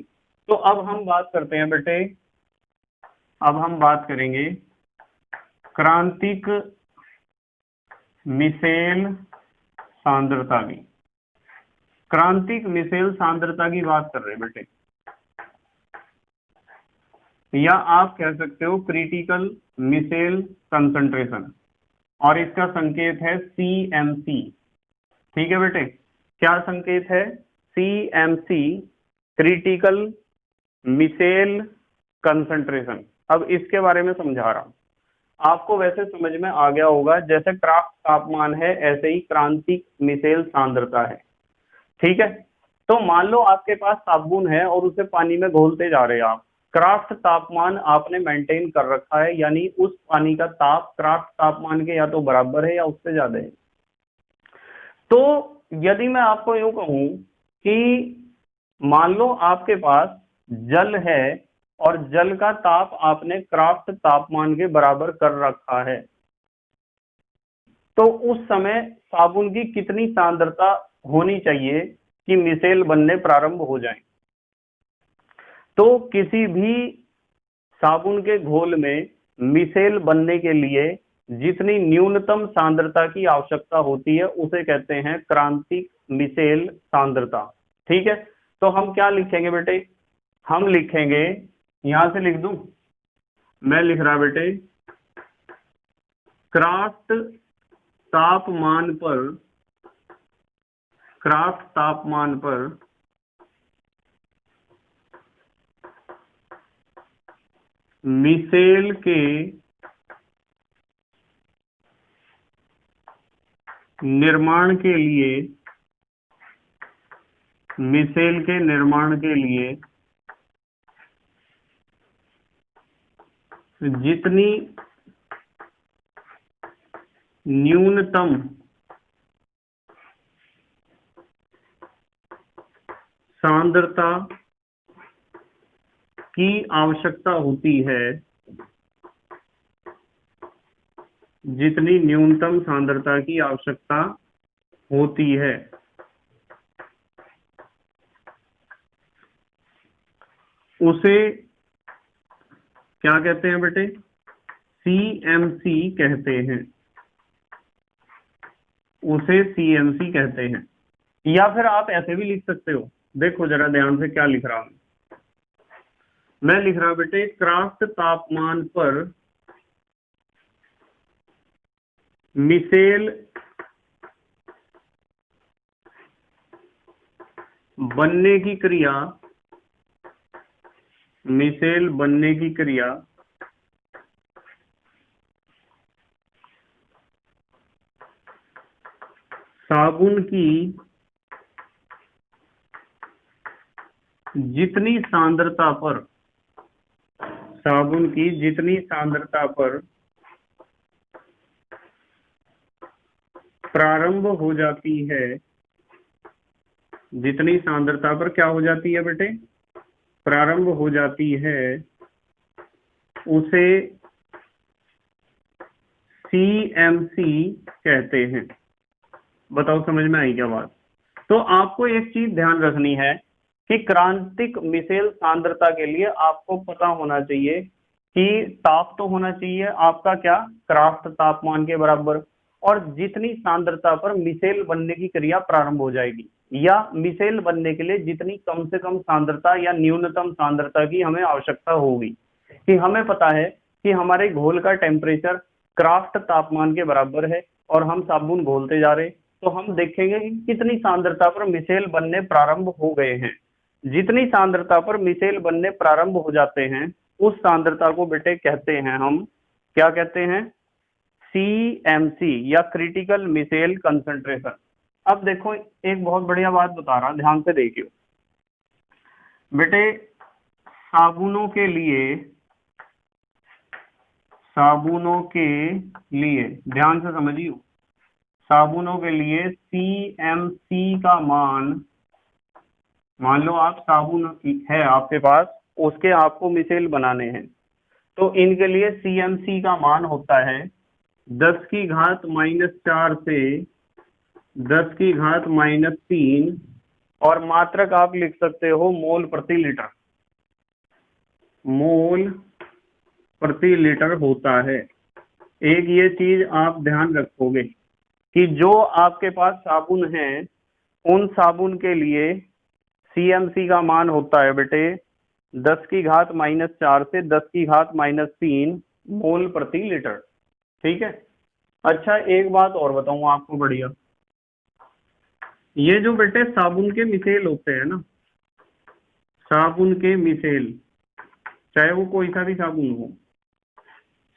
तो अब हम बात करते हैं बेटे, अब हम बात करेंगे क्रांतिक मिसेल सांद्रता की। क्रांतिक मिसेल सांद्रता की बात कर रहे हैं बेटे, या आप कह सकते हो क्रिटिकल मिसेल कंसंट्रेशन, और इसका संकेत है CMC। ठीक है बेटे, क्या संकेत है? CMC, critical micelle concentration. अब इसके बारे में समझा रहा हूं, आपको वैसे समझ में आ गया होगा, जैसे क्राफ्ट तापमान है ऐसे ही क्रांतिक मिसेल सांद्रता है। ठीक है, तो मान लो आपके पास साबुन है और उसे पानी में घोलते जा रहे हैं आप, क्राफ्ट तापमान आपने मेंटेन कर रखा है, यानी उस पानी का ताप क्राफ्ट तापमान के या तो बराबर है या उससे ज्यादा है। तो यदि मैं आपको यूं कहूं कि मान लो आपके पास जल है और जल का ताप आपने क्राफ्ट तापमान के बराबर कर रखा है, तो उस समय साबुन की कितनी सांद्रता होनी चाहिए कि मिसेल बनने प्रारंभ हो जाए। तो किसी भी साबुन के घोल में मिसेल बनने के लिए जितनी न्यूनतम सांद्रता की आवश्यकता होती है उसे कहते हैं क्रांतिक मिसेल सांद्रता। ठीक है, तो हम क्या लिखेंगे बेटे, हम लिखेंगे, यहां से लिख दूं, मैं लिख रहा बेटे, क्राफ्ट तापमान पर, क्राफ्ट तापमान पर मिसेल के निर्माण के लिए, मिसेल के निर्माण के लिए जितनी न्यूनतम सांद्रता की आवश्यकता होती है, जितनी न्यूनतम सांद्रता की आवश्यकता होती है, उसे क्या कहते हैं बेटे, CMC कहते हैं, उसे CMC कहते हैं। या फिर आप ऐसे भी लिख सकते हो, देखो जरा ध्यान से क्या लिख रहा हूं मैं लिख रहा बेटे, क्राफ्ट तापमान पर मिसेल बनने की क्रिया, मिसेल बनने की क्रिया साबुन की जितनी सांद्रता पर, साबुन की जितनी सांद्रता पर प्रारंभ हो जाती है, जितनी सांद्रता पर क्या हो जाती है बेटे, प्रारंभ हो जाती है, उसे CMC कहते हैं। बताओ समझ में आई क्या बात। तो आपको एक चीज ध्यान रखनी है कि क्रांतिक मिसेल सांद्रता के लिए आपको पता होना चाहिए कि ताप तो होना चाहिए आपका क्या, क्राफ्ट तापमान के बराबर, और जितनी सांद्रता पर मिसेल बनने की क्रिया प्रारंभ हो जाएगी, या मिसेल बनने के लिए जितनी कम से कम सांद्रता या न्यूनतम सांद्रता की हमें आवश्यकता होगी। कि हमें पता है कि हमारे घोल का टेम्परेचर क्राफ्ट तापमान के बराबर है और हम साबुन घोलते जा रहे, तो हम देखेंगे कि कितनी सांद्रता पर मिसेल बनने प्रारंभ हो गए हैं। जितनी सांद्रता पर मिसेल बनने प्रारंभ हो जाते हैं उस सांद्रता को बेटे कहते हैं हम, क्या कहते हैं, CMC या क्रिटिकल मिसेल कंसंट्रेशन। अब देखो एक बहुत बढ़िया बात बता रहा, ध्यान से देखियो बेटे, साबुनों के लिए, साबुनों के लिए ध्यान से समझियो, साबुनों के लिए CMC का मान लो आप साबुन है आपके पास, उसके आपको मिसेल बनाने हैं, तो इनके लिए CMC का मान होता है 10 की घात -4 से 10 की घात -3, और मात्रक आप लिख सकते हो मोल प्रति लीटर, मोल प्रति लीटर होता है। एक ये चीज आप ध्यान रखोगे कि जो आपके पास साबुन है उन साबुन के लिए CMC का मान होता है बेटे 10 की घात -4 से 10 की घात -3 मोल प्रति लीटर। ठीक है, अच्छा एक बात और बताऊं आपको बढ़िया, ये जो बेटे साबुन के मिसेल होते हैं ना, साबुन के मिसेल, चाहे वो कोई सा भी साबुन हो,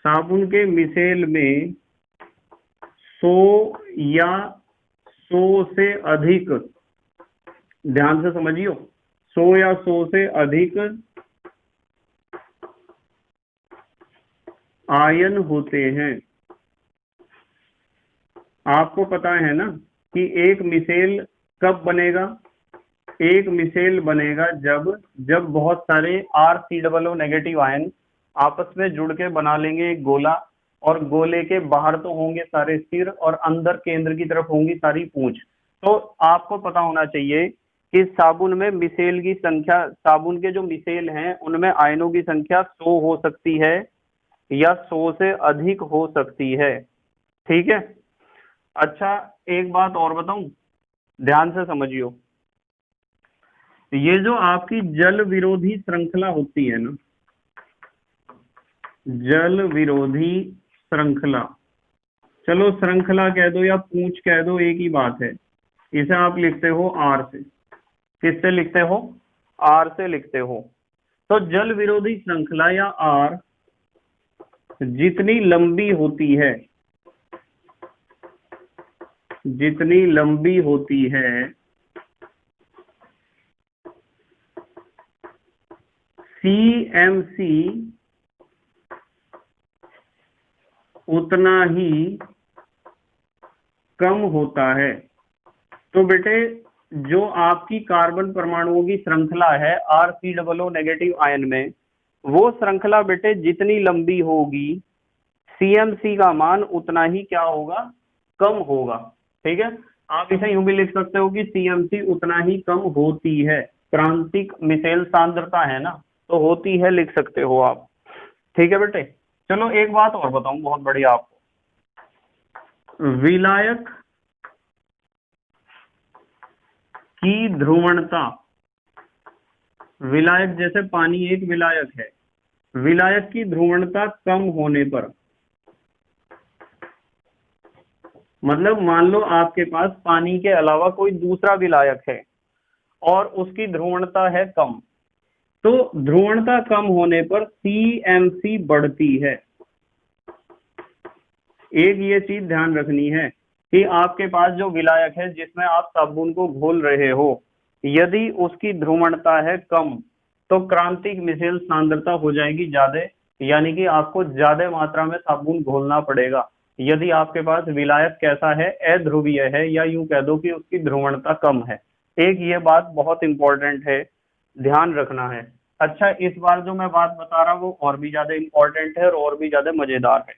साबुन के मिसेल में 100 या 100 से अधिक, ध्यान से समझियो, 100 या 100 से अधिक आयन होते हैं। आपको पता है ना कि एक मिसेल कब बनेगा, एक मिसेल बनेगा जब बहुत सारे RCOO नेगेटिव आयन आपस में जुड़ के बना लेंगे एक गोला, और गोले के बाहर तो होंगे सारे सिर और अंदर केंद्र की तरफ होंगी सारी पूंछ। तो आपको पता होना चाहिए कि साबुन में मिसेल की संख्या, साबुन के जो मिसेल हैं उनमें आयनों की संख्या 100 हो सकती है या 100 से अधिक हो सकती है। ठीक है। अच्छा, एक बात और बताऊं, ध्यान से समझियो। ये जो आपकी जल विरोधी श्रृंखला होती है ना, जल विरोधी श्रृंखला, चलो श्रृंखला कह दो या पूंछ कह दो, एक ही बात है। इसे आप लिखते हो आर से। किससे लिखते हो? आर से लिखते हो। तो जल विरोधी श्रृंखला या आर जितनी लंबी होती है, जितनी लंबी होती है, CMC उतना ही कम होता है। तो बेटे जो आपकी कार्बन परमाणुओं की श्रृंखला है RCOO नेगेटिव आयन में, वो श्रृंखला बेटे जितनी लंबी होगी CMC का मान उतना ही क्या होगा? कम होगा। ठीक है। आप इसे यूं भी लिख सकते हो कि CMC उतना ही कम होती है। क्रांतिक मिसेल सांद्रता है ना, तो होती है लिख सकते हो आप। ठीक है बेटे। चलो एक बात और बताऊं बहुत बढ़िया आपको। विलायक की ध्रुवणता, विलायक जैसे पानी एक विलायक है, विलायक की ध्रुवणता कम होने पर, मतलब मान लो आपके पास पानी के अलावा कोई दूसरा विलायक है और उसकी ध्रुवणता है कम, तो ध्रुवणता कम होने पर CMC बढ़ती है। एक ये चीज ध्यान रखनी है कि आपके पास जो विलायक है जिसमें आप साबुन को घोल रहे हो, यदि उसकी ध्रुवणता है कम तो क्रांतिक मिसेल सांद्रता हो जाएगी ज्यादा, यानी कि आपको ज्यादा मात्रा में साबुन घोलना पड़ेगा। यदि आपके पास विलायक कैसा है? अध्रुवीय है, या यूं कह दो कि उसकी ध्रुवणता कम है। एक ये बात बहुत इंपॉर्टेंट है, ध्यान रखना है। अच्छा, इस बार जो मैं बात बता रहा हूँ वो और भी ज्यादा इंपॉर्टेंट है और भी ज्यादा मजेदार है।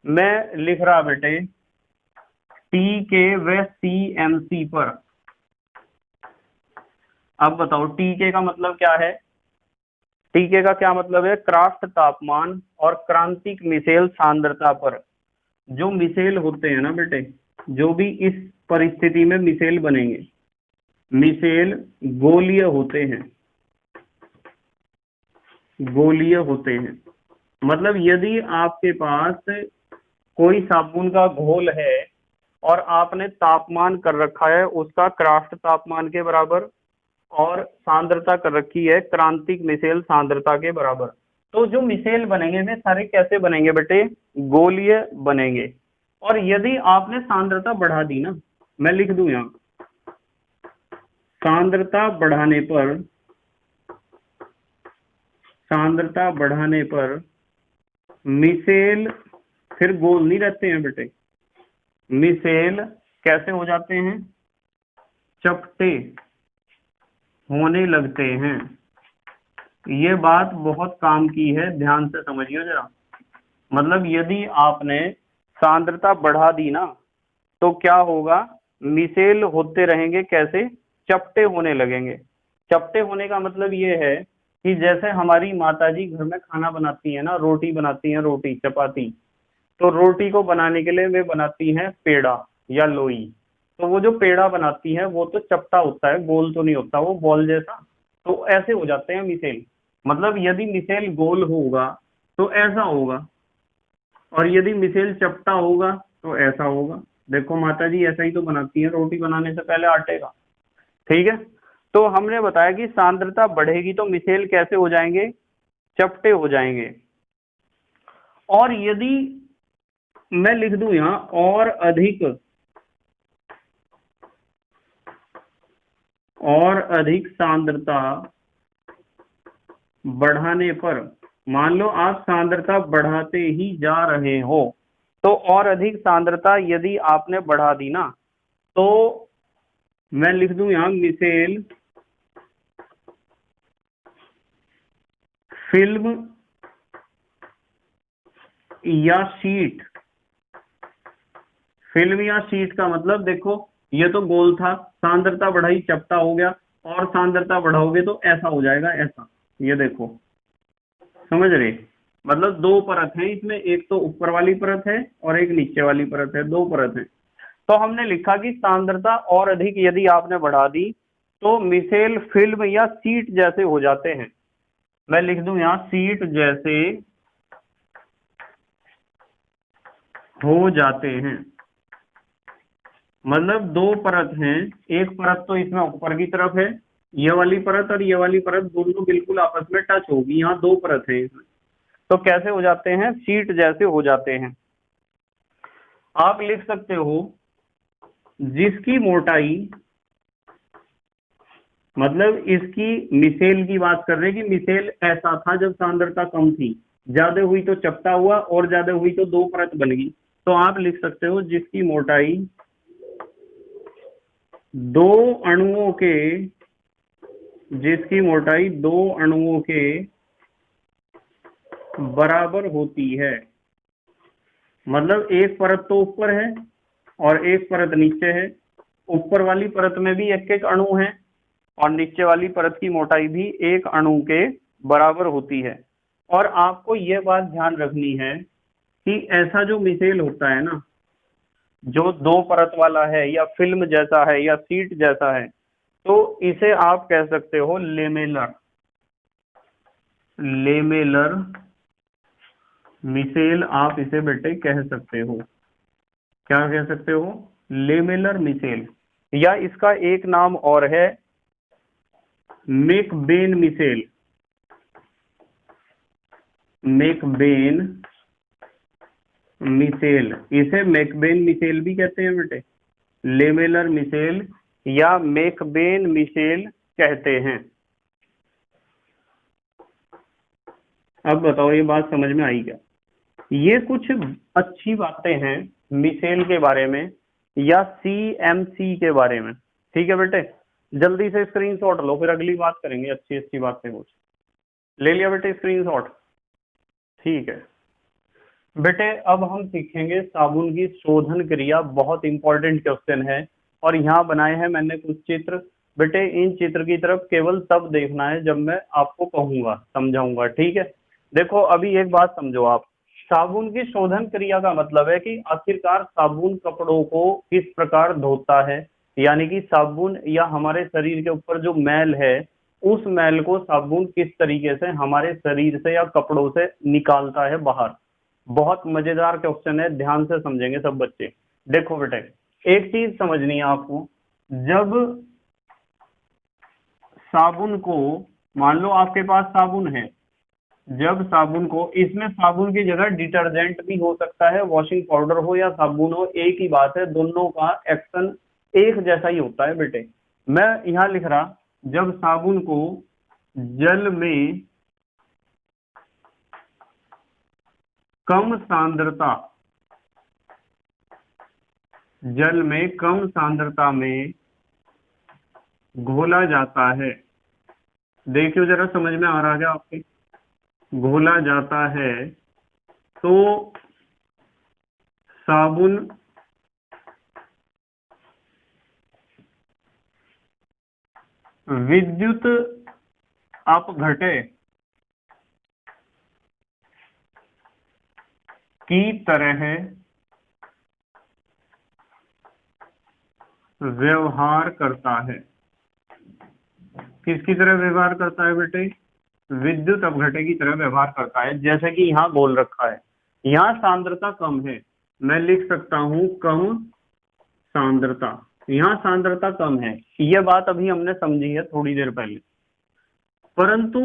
मैं लिख रहा बेटे TK व CMC पर। अब बताओ TK का मतलब क्या है? TK का क्या मतलब है? क्राफ्ट तापमान और क्रांतिक मिसेल सांद्रता पर। जो मिसेल होते हैं ना बेटे, जो भी इस परिस्थिति में मिसेल बनेंगे, मिसेल गोलीय होते हैं, गोलीय होते हैं। मतलब यदि आपके पास कोई साबुन का घोल है और आपने तापमान कर रखा है उसका क्राफ्ट तापमान के बराबर और सांद्रता कर रखी है क्रांतिक मिसेल सांद्रता के बराबर, तो जो मिसेल बनेंगे वे सारे कैसे बनेंगे बेटे? गोलीय बनेंगे। और यदि आपने सांद्रता बढ़ा दी ना, मैं लिख दूं यहां, सांद्रता बढ़ाने पर, सांद्रता बढ़ाने पर मिसेल फिर गोल नहीं रहते हैं बेटे, मिसेल कैसे हो जाते हैं? चपटे होने लगते हैं। ये बात बहुत काम की है, ध्यान से समझिए जरा। मतलब यदि आपने सांद्रता बढ़ा दी ना तो क्या होगा? मिसेल होते रहेंगे कैसे? चपटे होने लगेंगे। चपटे होने का मतलब ये है कि जैसे हमारी माताजी घर में खाना बनाती है ना, रोटी बनाती है, रोटी चपाती, तो रोटी को बनाने के लिए वे बनाती हैं पेड़ा या लोई। तो वो जो पेड़ा बनाती है वो तो चपटा होता है, गोल तो नहीं होता वो बॉल जैसा। तो ऐसे हो जाते हैं मिसेल। मतलब यदि मिसेल गोल होगा तो ऐसा होगा, और यदि मिसेल चपटा होगा तो ऐसा होगा। देखो माता जी ऐसा ही तो बनाती है रोटी बनाने से पहले आटे का। ठीक है। तो हमने बताया कि सांद्रता बढ़ेगी तो मिसेल कैसे हो जाएंगे? चपटे हो जाएंगे। और यदि मैं लिख दूं यहां और अधिक सांद्रता बढ़ाने पर, मान लो आप सांद्रता बढ़ाते ही जा रहे हो, तो और अधिक सांद्रता यदि आपने बढ़ा दी ना तो मैं लिख दूं यहां मिसेल फिल्म या शीट। फिल्म या शीट का मतलब देखो, ये तो गोल था, सांद्रता बढ़ाई चपटा हो गया, और सांद्रता बढ़ाओगे तो ऐसा हो जाएगा, ऐसा। ये देखो, समझ रहे? मतलब दो परत है इसमें, एक तो ऊपर वाली परत है और एक नीचे वाली परत है, दो परत है। तो हमने लिखा कि सांद्रता और अधिक यदि आपने बढ़ा दी तो मिसेल फिल्म या सीट जैसे हो जाते हैं। मैं लिख दूं यहां, सीट जैसे हो जाते हैं। मतलब दो परत हैं, एक परत तो इसमें ऊपर की तरफ है, ये वाली परत और ये वाली परत दोनों बिल्कुल आपस में टच होगी, यहाँ दो परत है इसमें। तो कैसे हो जाते हैं? सीट जैसे हो जाते हैं। आप लिख सकते हो जिसकी मोटाई, मतलब इसकी मिसेल की बात कर रहे हैं कि मिसेल ऐसा था जब सांद्रता कम थी, ज्यादा हुई तो चपटा हुआ और ज्यादा हुई तो दो परत बन गई। तो आप लिख सकते हो जिसकी मोटाई दो अणुओं के, जिसकी मोटाई दो अणुओं के बराबर होती है। मतलब एक परत तो ऊपर है और एक परत नीचे है, ऊपर वाली परत में भी एक एक अणु है और नीचे वाली परत की मोटाई भी एक अणु के बराबर होती है। और आपको यह बात ध्यान रखनी है कि ऐसा जो मिसेल होता है ना, जो दो परत वाला है या फिल्म जैसा है या सीट जैसा है, तो इसे आप कह सकते हो लेमेलर। लेमेलर मिसेल आप इसे बेटे कह सकते हो। क्या कह सकते हो? लेमेलर मिसेल। या इसका एक नाम और है मैकबेन मिसेल। मैकबेन मिसेल, इसे मैकबेन मिसेल भी कहते हैं बेटे, लेमेलर मिसेल या मैकबेन मिसेल कहते हैं। अब बताओ ये बात समझ में आई क्या? ये कुछ अच्छी बातें हैं मिसेल के बारे में या सीएमसी के बारे में। ठीक है बेटे, जल्दी से स्क्रीनशॉट लो, फिर अगली बात करेंगे अच्छी अच्छी बातें कुछ। ले लिया बेटे स्क्रीनशॉट? ठीक है बेटे, अब हम सीखेंगे साबुन की शोधन क्रिया। बहुत इंपॉर्टेंट क्वेश्चन है और यहाँ बनाए हैं मैंने कुछ चित्र। बेटे इन चित्र की तरफ केवल तब देखना है जब मैं आपको कहूंगा, समझाऊंगा। ठीक है, देखो अभी एक बात समझो आप, साबुन की शोधन क्रिया का मतलब है कि आखिरकार साबुन कपड़ों को किस प्रकार धोता है, यानी कि साबुन या हमारे शरीर के ऊपर जो मैल है, उस मैल को साबुन किस तरीके से हमारे शरीर से या कपड़ों से निकालता है बाहर। बहुत मजेदार क्वेश्चन है, ध्यान से समझेंगे सब बच्चे। देखो बेटे, एक चीज समझनी है आपको, जब साबुन को, मान लो आपके पास साबुन है, जब साबुन को, इसमें साबुन की जगह डिटर्जेंट भी हो सकता है, वॉशिंग पाउडर हो या साबुन हो, एक ही बात है, दोनों का एक्शन एक जैसा ही होता है बेटे। मैं यहां लिख रहा, जब साबुन को जल में कम सांद्रता, जल में कम सांद्रता में घोला जाता है, देखियो जरा समझ में आ रहा है आपके, घोला जाता है, तो साबुन विद्युत अपघटे की तरह व्यवहार करता है। किसकी तरह व्यवहार करता है बेटे? विद्युत अपघटे की तरह व्यवहार करता है। जैसे कि यहाँ बोल रखा है, यहाँ सांद्रता कम है, मैं लिख सकता हूं कम सांद्रता। यहाँ सांद्रता कम है, यह बात अभी हमने समझी है थोड़ी देर पहले। परंतु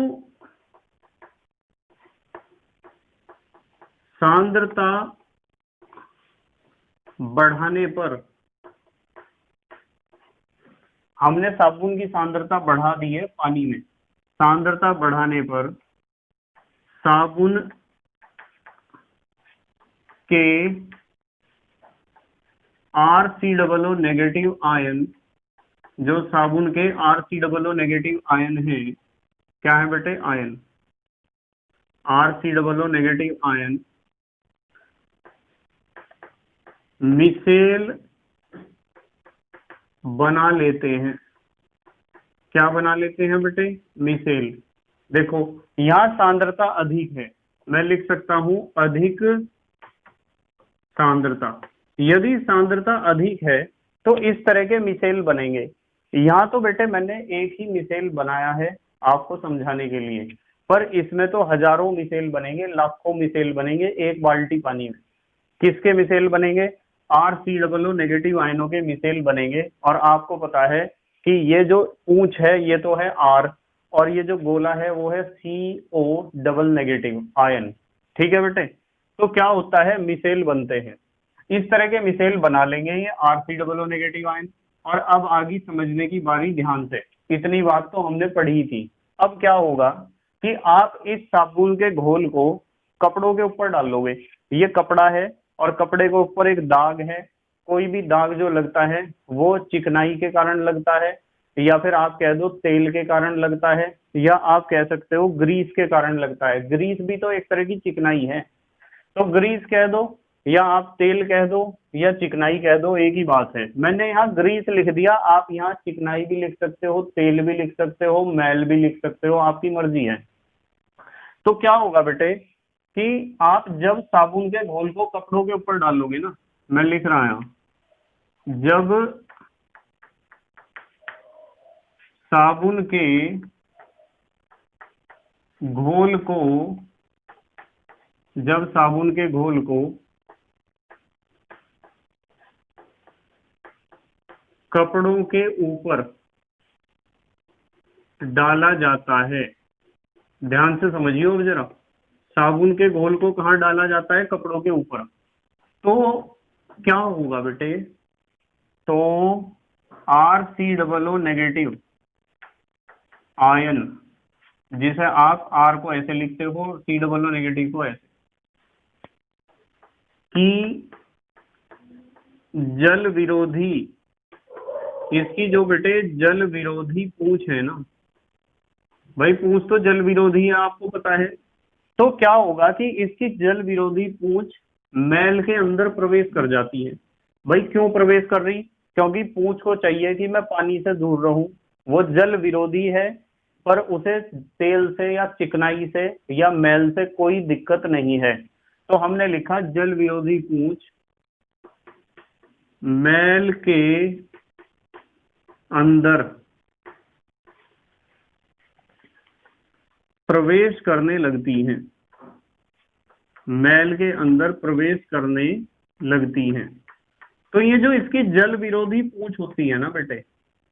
सांद्रता बढ़ाने पर, हमने साबुन की सांद्रता बढ़ा दी है पानी में, सांद्रता बढ़ाने पर साबुन के RCOO नेगेटिव आयन, जो साबुन के RCOO नेगेटिव आयन है, क्या है बेटे? Ion. RCOO negative ion micelle बना लेते हैं। क्या बना लेते हैं बेटे? मिसेल। देखो यहाँ सांद्रता अधिक है, मैं लिख सकता हूं अधिक सांद्रता। यदि सांद्रता अधिक है तो इस तरह के मिसेल बनेंगे। यहाँ तो बेटे मैंने एक ही मिसेल बनाया है आपको समझाने के लिए, पर इसमें तो हजारों मिसेल बनेंगे, लाखों मिसेल बनेंगे एक बाल्टी पानी में। किसके मिसेल बनेंगे? RCOO नेगेटिव आयनों के मिसेल बनेंगे। और आपको पता है कि ये जो पूंछ है ये तो है R, और ये जो गोला है वो है CO डबल नेगेटिव आयन। ठीक है बेटे, तो क्या होता है, मिसेल बनते हैं। इस तरह के मिसेल बना लेंगे ये RCOO नेगेटिव आयन। और अब आगे समझने की बारी, ध्यान से, इतनी बात तो हमने पढ़ी थी। अब क्या होगा कि आप इस साबुन के घोल को कपड़ों के ऊपर डालोगे। ये कपड़ा है और कपड़े के ऊपर एक दाग है। कोई भी दाग जो लगता है वो चिकनाई के कारण लगता है, या फिर आप कह दो तेल के कारण लगता है, या आप कह सकते हो ग्रीस के कारण लगता है। ग्रीस भी तो एक तरह की चिकनाई है, तो ग्रीस कह दो या आप तेल कह दो या चिकनाई कह दो, एक ही बात है। मैंने यहाँ ग्रीस लिख दिया, आप यहाँ चिकनाई भी लिख सकते हो, तेल भी लिख सकते हो, मैल भी लिख सकते हो, आपकी मर्जी है। तो क्या होगा बेटे कि आप जब साबुन के घोल को कपड़ों के ऊपर डालोगे ना, मैं लिख रहा हूं, जब साबुन के घोल को जब साबुन के घोल को कपड़ों के ऊपर डाला जाता है, ध्यान से समझिए अब जरा, साबुन के घोल को कहाँ डाला जाता है? कपड़ों के ऊपर। तो क्या होगा बेटे? तो RCOO नेगेटिव आयन, जिसे आप R को ऐसे लिखते हो, COO नेगेटिव को ऐसे, कि जल विरोधी, इसकी जो बेटे जल विरोधी पूंछ है ना, भाई पूंछ तो जल विरोधी है आपको पता है। तो क्या होगा कि इसकी जल विरोधी पूंछ मैल के अंदर प्रवेश कर जाती है। भाई क्यों प्रवेश कर रही? क्योंकि पूंछ को चाहिए कि मैं पानी से दूर रहूं। वो जल विरोधी है, पर उसे तेल से या चिकनाई से या मैल से कोई दिक्कत नहीं है। तो हमने लिखा जल विरोधी पूंछ मैल के अंदर प्रवेश करने लगती हैं, मैल के अंदर प्रवेश करने लगती हैं। तो ये जो इसकी जल विरोधी पूंछ होती है ना बेटे,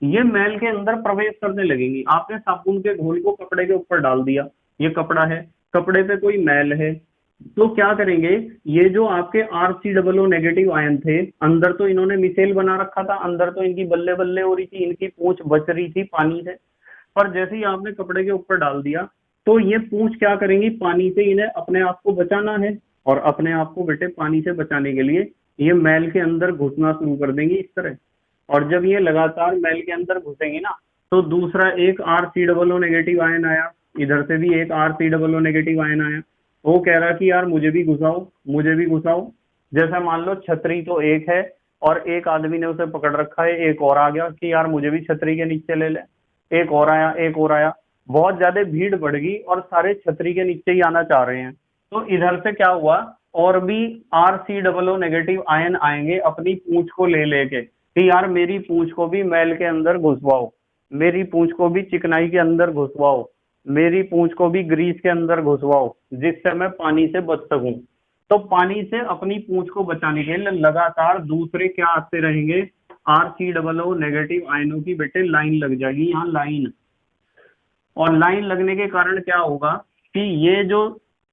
ये मैल के अंदर प्रवेश करने लगेंगी। आपने साबुन के घोल को कपड़े के ऊपर डाल दिया, ये कपड़ा है, कपड़े पे कोई मैल है, तो क्या करेंगे, ये जो आपके RCOO नेगेटिव आयन थे, अंदर तो इन्होंने मिसेल बना रखा था, अंदर तो इनकी बल्ले बल्ले हो रही थी, इनकी पूंछ बच रही थी पानी से। पर जैसे ही आपने कपड़े के ऊपर डाल दिया तो ये पूंछ क्या करेंगी, पानी से इन्हें अपने आप को बचाना है, और अपने आप को बेटे पानी से बचाने के लिए ये मैल के अंदर घुसना शुरू कर देंगी इस तरह। और जब ये लगातार मैल के अंदर घुसेंगी ना, तो दूसरा एक RCOO नेगेटिव आयन आया, इधर से भी एक RCOO नेगेटिव आयन आया, वो कह रहा कि यार मुझे भी घुसाओ, मुझे भी घुसाओ। जैसा मान लो छतरी तो एक है और एक आदमी ने उसे पकड़ रखा है, एक और आ गया कि यार मुझे भी छतरी के नीचे ले ले, एक और आया, एक और आया, बहुत ज्यादा भीड़ बढ़ गई और सारे छतरी के नीचे ही आना चाह रहे हैं। तो इधर से क्या हुआ, और भी RCOO नेगेटिव आयन आएंगे अपनी पूंछ को ले लेके कि यार मेरी पूंछ को भी मैल के अंदर घुसवाओ, मेरी पूंछ को भी चिकनाई के अंदर घुसवाओ, मेरी पूंछ को भी ग्रीस के अंदर घुसवाओ, जिससे मैं पानी से बच सकूं। तो पानी से अपनी पूंछ को बचाने के लिए लगातार दूसरे क्या आते रहेंगे, RCOO नेगेटिव आयनों की बेटे लाइन लग जाएगी यहाँ, लाइन। और लाइन लगने के कारण क्या होगा कि ये जो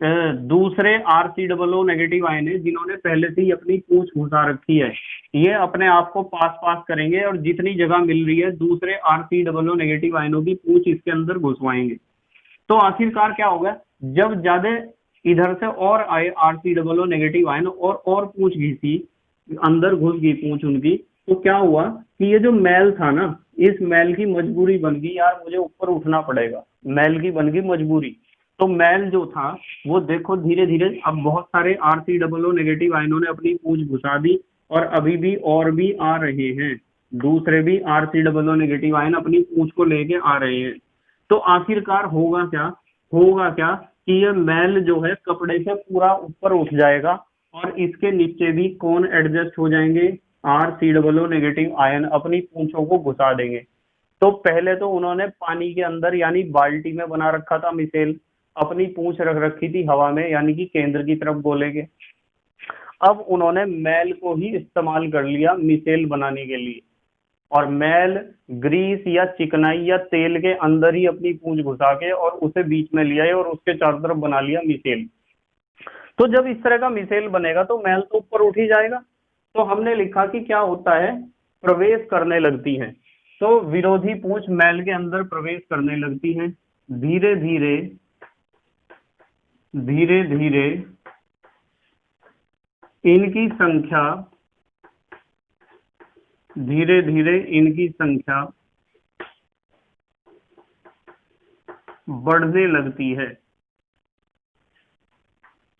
दूसरे RCOO नेगेटिव आयन है, जिन्होंने पहले से ही अपनी पूंछ घुसा रखी है, ये अपने आप को पास पास करेंगे और जितनी जगह मिल रही है दूसरे RCOO नेगेटिव आयनों की पूंछ इसके अंदर घुसवाएंगे। तो आखिरकार क्या होगा, जब ज्यादा इधर से और आए RCOO नेगेटिव आयन और पूंछ घिसी, अंदर घुस गई पूंछ उनकी, तो क्या हुआ कि ये जो मैल था ना, इस मैल की मजबूरी बन गई, यार मुझे ऊपर उठना पड़ेगा, मैल की बन गई मजबूरी। तो मैल जो था वो देखो धीरे धीरे अब बहुत सारे RCOO नेगेटिव आयनों ने अपनी पूंछ घुसा दी, और अभी भी और भी आ रहे हैं, दूसरे भी RCOO नेगेटिव आयन अपनी पूंछ को लेके आ रहे हैं। तो आखिरकार होगा क्या कि ये मैल जो है कपड़े से पूरा ऊपर उठ जाएगा और इसके नीचे भी कौन एडजस्ट हो जाएंगे, RCOO नेगेटिव आयन अपनी पूंछों को घुसा देंगे। तो पहले तो उन्होंने पानी के अंदर यानी बाल्टी में बना रखा था मिसेल, अपनी पूंछ रख रखी थी हवा में यानी कि केंद्र की तरफ गोले के। अब उन्होंने मैल को ही इस्तेमाल कर लिया मिसेल बनाने के लिए, और मैल ग्रीस या चिकनाई या तेल के अंदर ही अपनी पूंछ घुसा के और उसे बीच में लिया और उसके चारों तरफ बना लिया मिसेल। तो जब इस तरह का मिसेल बनेगा तो मैल तो ऊपर उठ ही जाएगा। तो हमने लिखा कि क्या होता है, प्रवेश करने लगती है। तो विरोधी पूंछ मैल के अंदर प्रवेश करने लगती है। धीरे धीरे धीरे धीरे इनकी संख्या धीरे धीरे इनकी संख्या बढ़ने लगती है।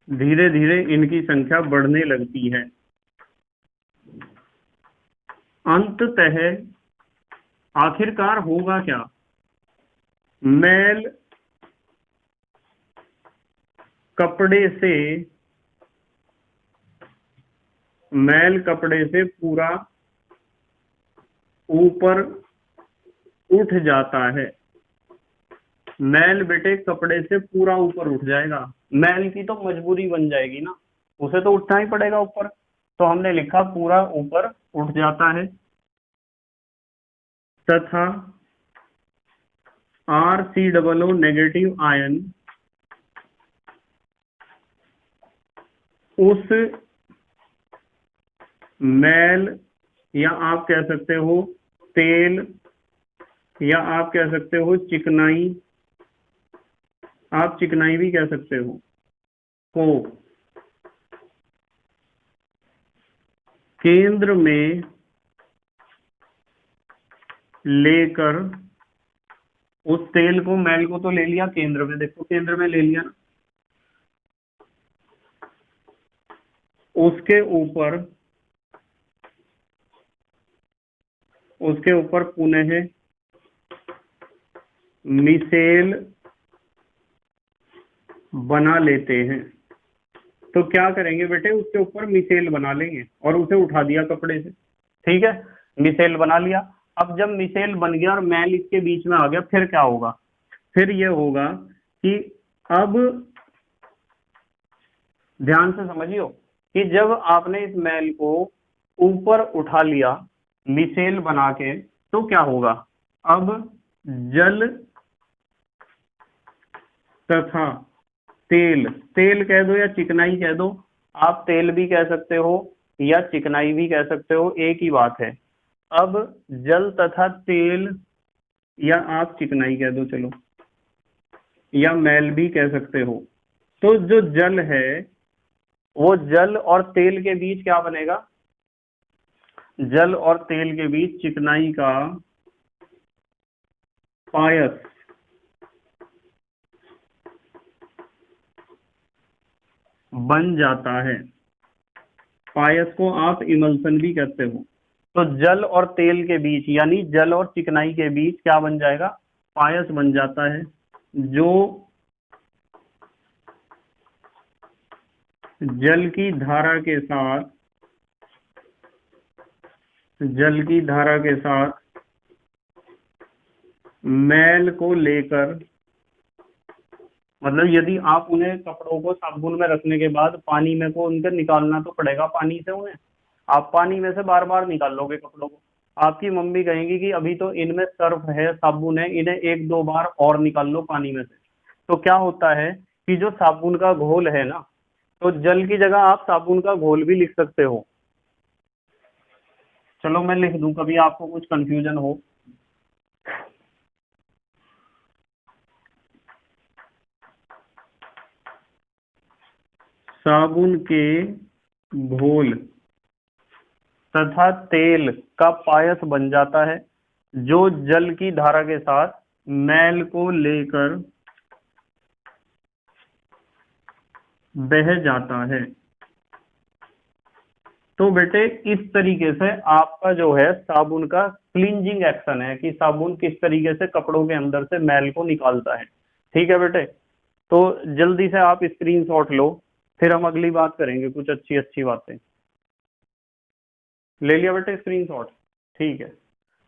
धीरे धीरे इनकी संख्या बढ़ने लगती है। अंततः आखिरकार होगा क्या, मैल कपड़े से पूरा ऊपर उठ जाता है। मैल बेटे कपड़े से पूरा ऊपर उठ जाएगा, मैल की तो मजबूरी बन जाएगी ना, उसे तो उठना ही पड़ेगा ऊपर। तो हमने लिखा पूरा ऊपर उठ जाता है तथा RCOO नेगेटिव आयन उस मैल या आप कह सकते हो तेल या आप कह सकते हो चिकनाई, आप चिकनाई भी कह सकते हो, को केंद्र में लेकर, उस तेल को मैल को तो ले लिया केंद्र में, देखो केंद्र में ले लिया, उसके ऊपर पुनः मिसेल बना लेते हैं। तो क्या करेंगे बेटे, उसके ऊपर मिसेल बना लेंगे और उसे उठा दिया कपड़े से। ठीक है, मिसेल बना लिया। अब जब मिसेल बन गया और मैल इसके बीच में आ गया, फिर क्या होगा, फिर ये होगा कि अब ध्यान से समझियो कि जब आपने इस मैल को ऊपर उठा लिया मिसेल बना के, तो क्या होगा, अब जल तथा तेल कह दो या चिकनाई कह दो, आप तेल भी कह सकते हो या चिकनाई भी कह सकते हो, एक ही बात है। अब जल तथा तेल या आप चिकनाई कह दो चलो, या मैल भी कह सकते हो। तो जो जल है वो जल और तेल के बीच क्या बनेगा, जल और तेल के बीच चिकनाई का पायस बन जाता है। पायस को आप इमल्सन भी कहते हो। तो जल और तेल के बीच यानी जल और चिकनाई के बीच क्या बन जाएगा, पायस बन जाता है, जो जल की धारा के साथ मैल को लेकर, मतलब यदि आप उन्हें कपड़ों को साबुन में रखने के बाद पानी में को उनके निकालना तो पड़ेगा पानी से उन्हें, आप पानी में से बार बार निकाल लोगे कपड़ों को, आपकी मम्मी कहेंगी कि अभी तो इनमें सर्फ है साबुन है, इन्हें एक दो बार और निकाल लो पानी में से। तो क्या होता है कि जो साबुन का घोल है ना, तो जल की जगह आप साबुन का घोल भी लिख सकते हो। चलो मैं लिख दूं कभी आपको कुछ कंफ्यूजन हो। साबुन के घोल तथा तेल का पायस बन जाता है, जो जल की धारा के साथ मैल को लेकर बह जाता है। तो बेटे इस तरीके से आपका जो है साबुन का क्लींजिंग एक्शन है कि साबुन किस तरीके से कपड़ों के अंदर से मैल को निकालता है। ठीक है बेटे, तो जल्दी से आप स्क्रीनशॉट लो, फिर हम अगली बात करेंगे कुछ अच्छी अच्छी बातें। ले लिया बेटे स्क्रीनशॉट? ठीक है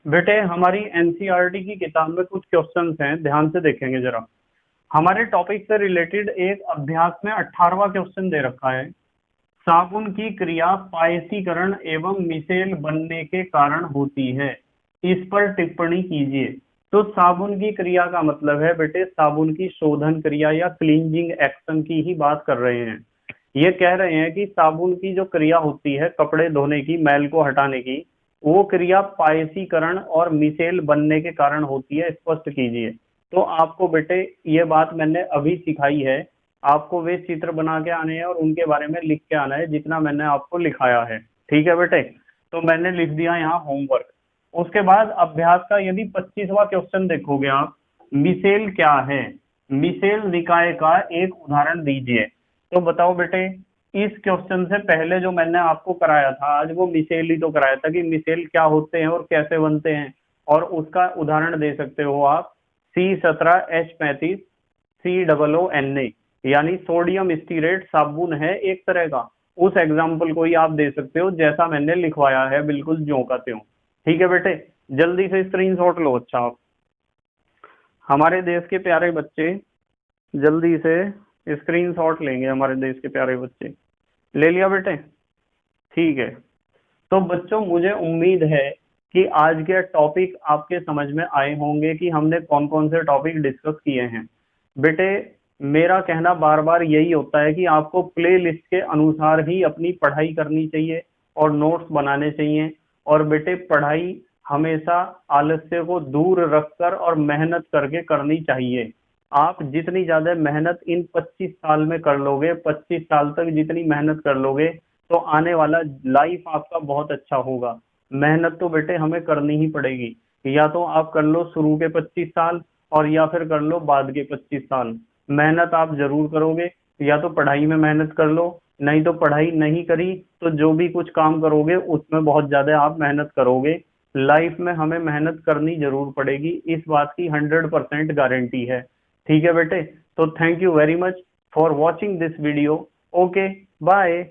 बेटे, हमारी एनसीईआरटी की किताब में कुछ क्वेश्चंस हैं, ध्यान से देखेंगे जरा। हमारे टॉपिक से रिलेटेड एक अभ्यास में 18वां क्वेश्चन दे रखा है, साबुन की क्रिया पायसीकरण एवं मिसेल बनने के कारण होती है, इस पर टिप्पणी कीजिए। तो साबुन की क्रिया का मतलब है बेटे साबुन की शोधन क्रिया या क्लींजिंग एक्शन की ही बात कर रहे हैं। ये कह रहे हैं कि साबुन की जो क्रिया होती है कपड़े धोने की, मैल को हटाने की, वो क्रिया पायसीकरण और मिसेल बनने के कारण होती है, स्पष्ट कीजिए। तो आपको बेटे ये बात मैंने अभी सिखाई है, आपको वे चित्र बना के आने हैं और उनके बारे में लिख के आना है जितना मैंने आपको लिखाया है। ठीक है बेटे, तो मैंने लिख दिया यहाँ होमवर्क। उसके बाद अभ्यास का यदि 25वां क्वेश्चन देखोगे आप, मिसेल क्या है, मिसेल निकाय का एक उदाहरण दीजिए। तो बताओ बेटे, इस क्वेश्चन से पहले जो मैंने आपको कराया था आज, वो मिसेल ही तो कराया था कि मिसेल क्या होते हैं और कैसे बनते हैं, और उसका उदाहरण दे सकते हो आप C17H35 COONA, यानी सोडियम स्टीरेट साबुन है एक तरह का। उस एग्जाम्पल को ही आप दे सकते हो जैसा मैंने लिखवाया है, बिल्कुल ज्यों का त्यों। ठीक है बेटे, जल्दी से स्क्रीनशॉट लो। अच्छा, आप हमारे देश के प्यारे बच्चे जल्दी से स्क्रीनशॉट लेंगे, हमारे देश के प्यारे बच्चे। ले लिया बेटे? ठीक है, तो बच्चों मुझे उम्मीद है कि आज के टॉपिक आपके समझ में आए होंगे कि हमने कौन कौन से टॉपिक डिस्कस किए हैं। बेटे मेरा कहना बार बार यही होता है कि आपको प्ले लिस्ट के अनुसार ही अपनी पढ़ाई करनी चाहिए और नोट्स बनाने चाहिए। और बेटे पढ़ाई हमेशा आलस्य को दूर रखकर और मेहनत करके करनी चाहिए। आप जितनी ज्यादा मेहनत इन 25 साल में कर लोगे, 25 साल तक जितनी मेहनत कर लोगे, तो आने वाला लाइफ आपका बहुत अच्छा होगा। मेहनत तो बेटे हमें करनी ही पड़ेगी, या तो आप कर लो शुरू के 25 साल और या फिर कर लो बाद के 25 साल। मेहनत आप जरूर करोगे, या तो पढ़ाई में मेहनत कर लो, नहीं तो पढ़ाई नहीं करी तो जो भी कुछ काम करोगे उसमें बहुत ज्यादा आप मेहनत करोगे। लाइफ में हमें मेहनत करनी जरूर पड़ेगी, इस बात की 100% गारंटी है। ठीक है बेटे, तो thank you very much for watching this video. Okay, bye.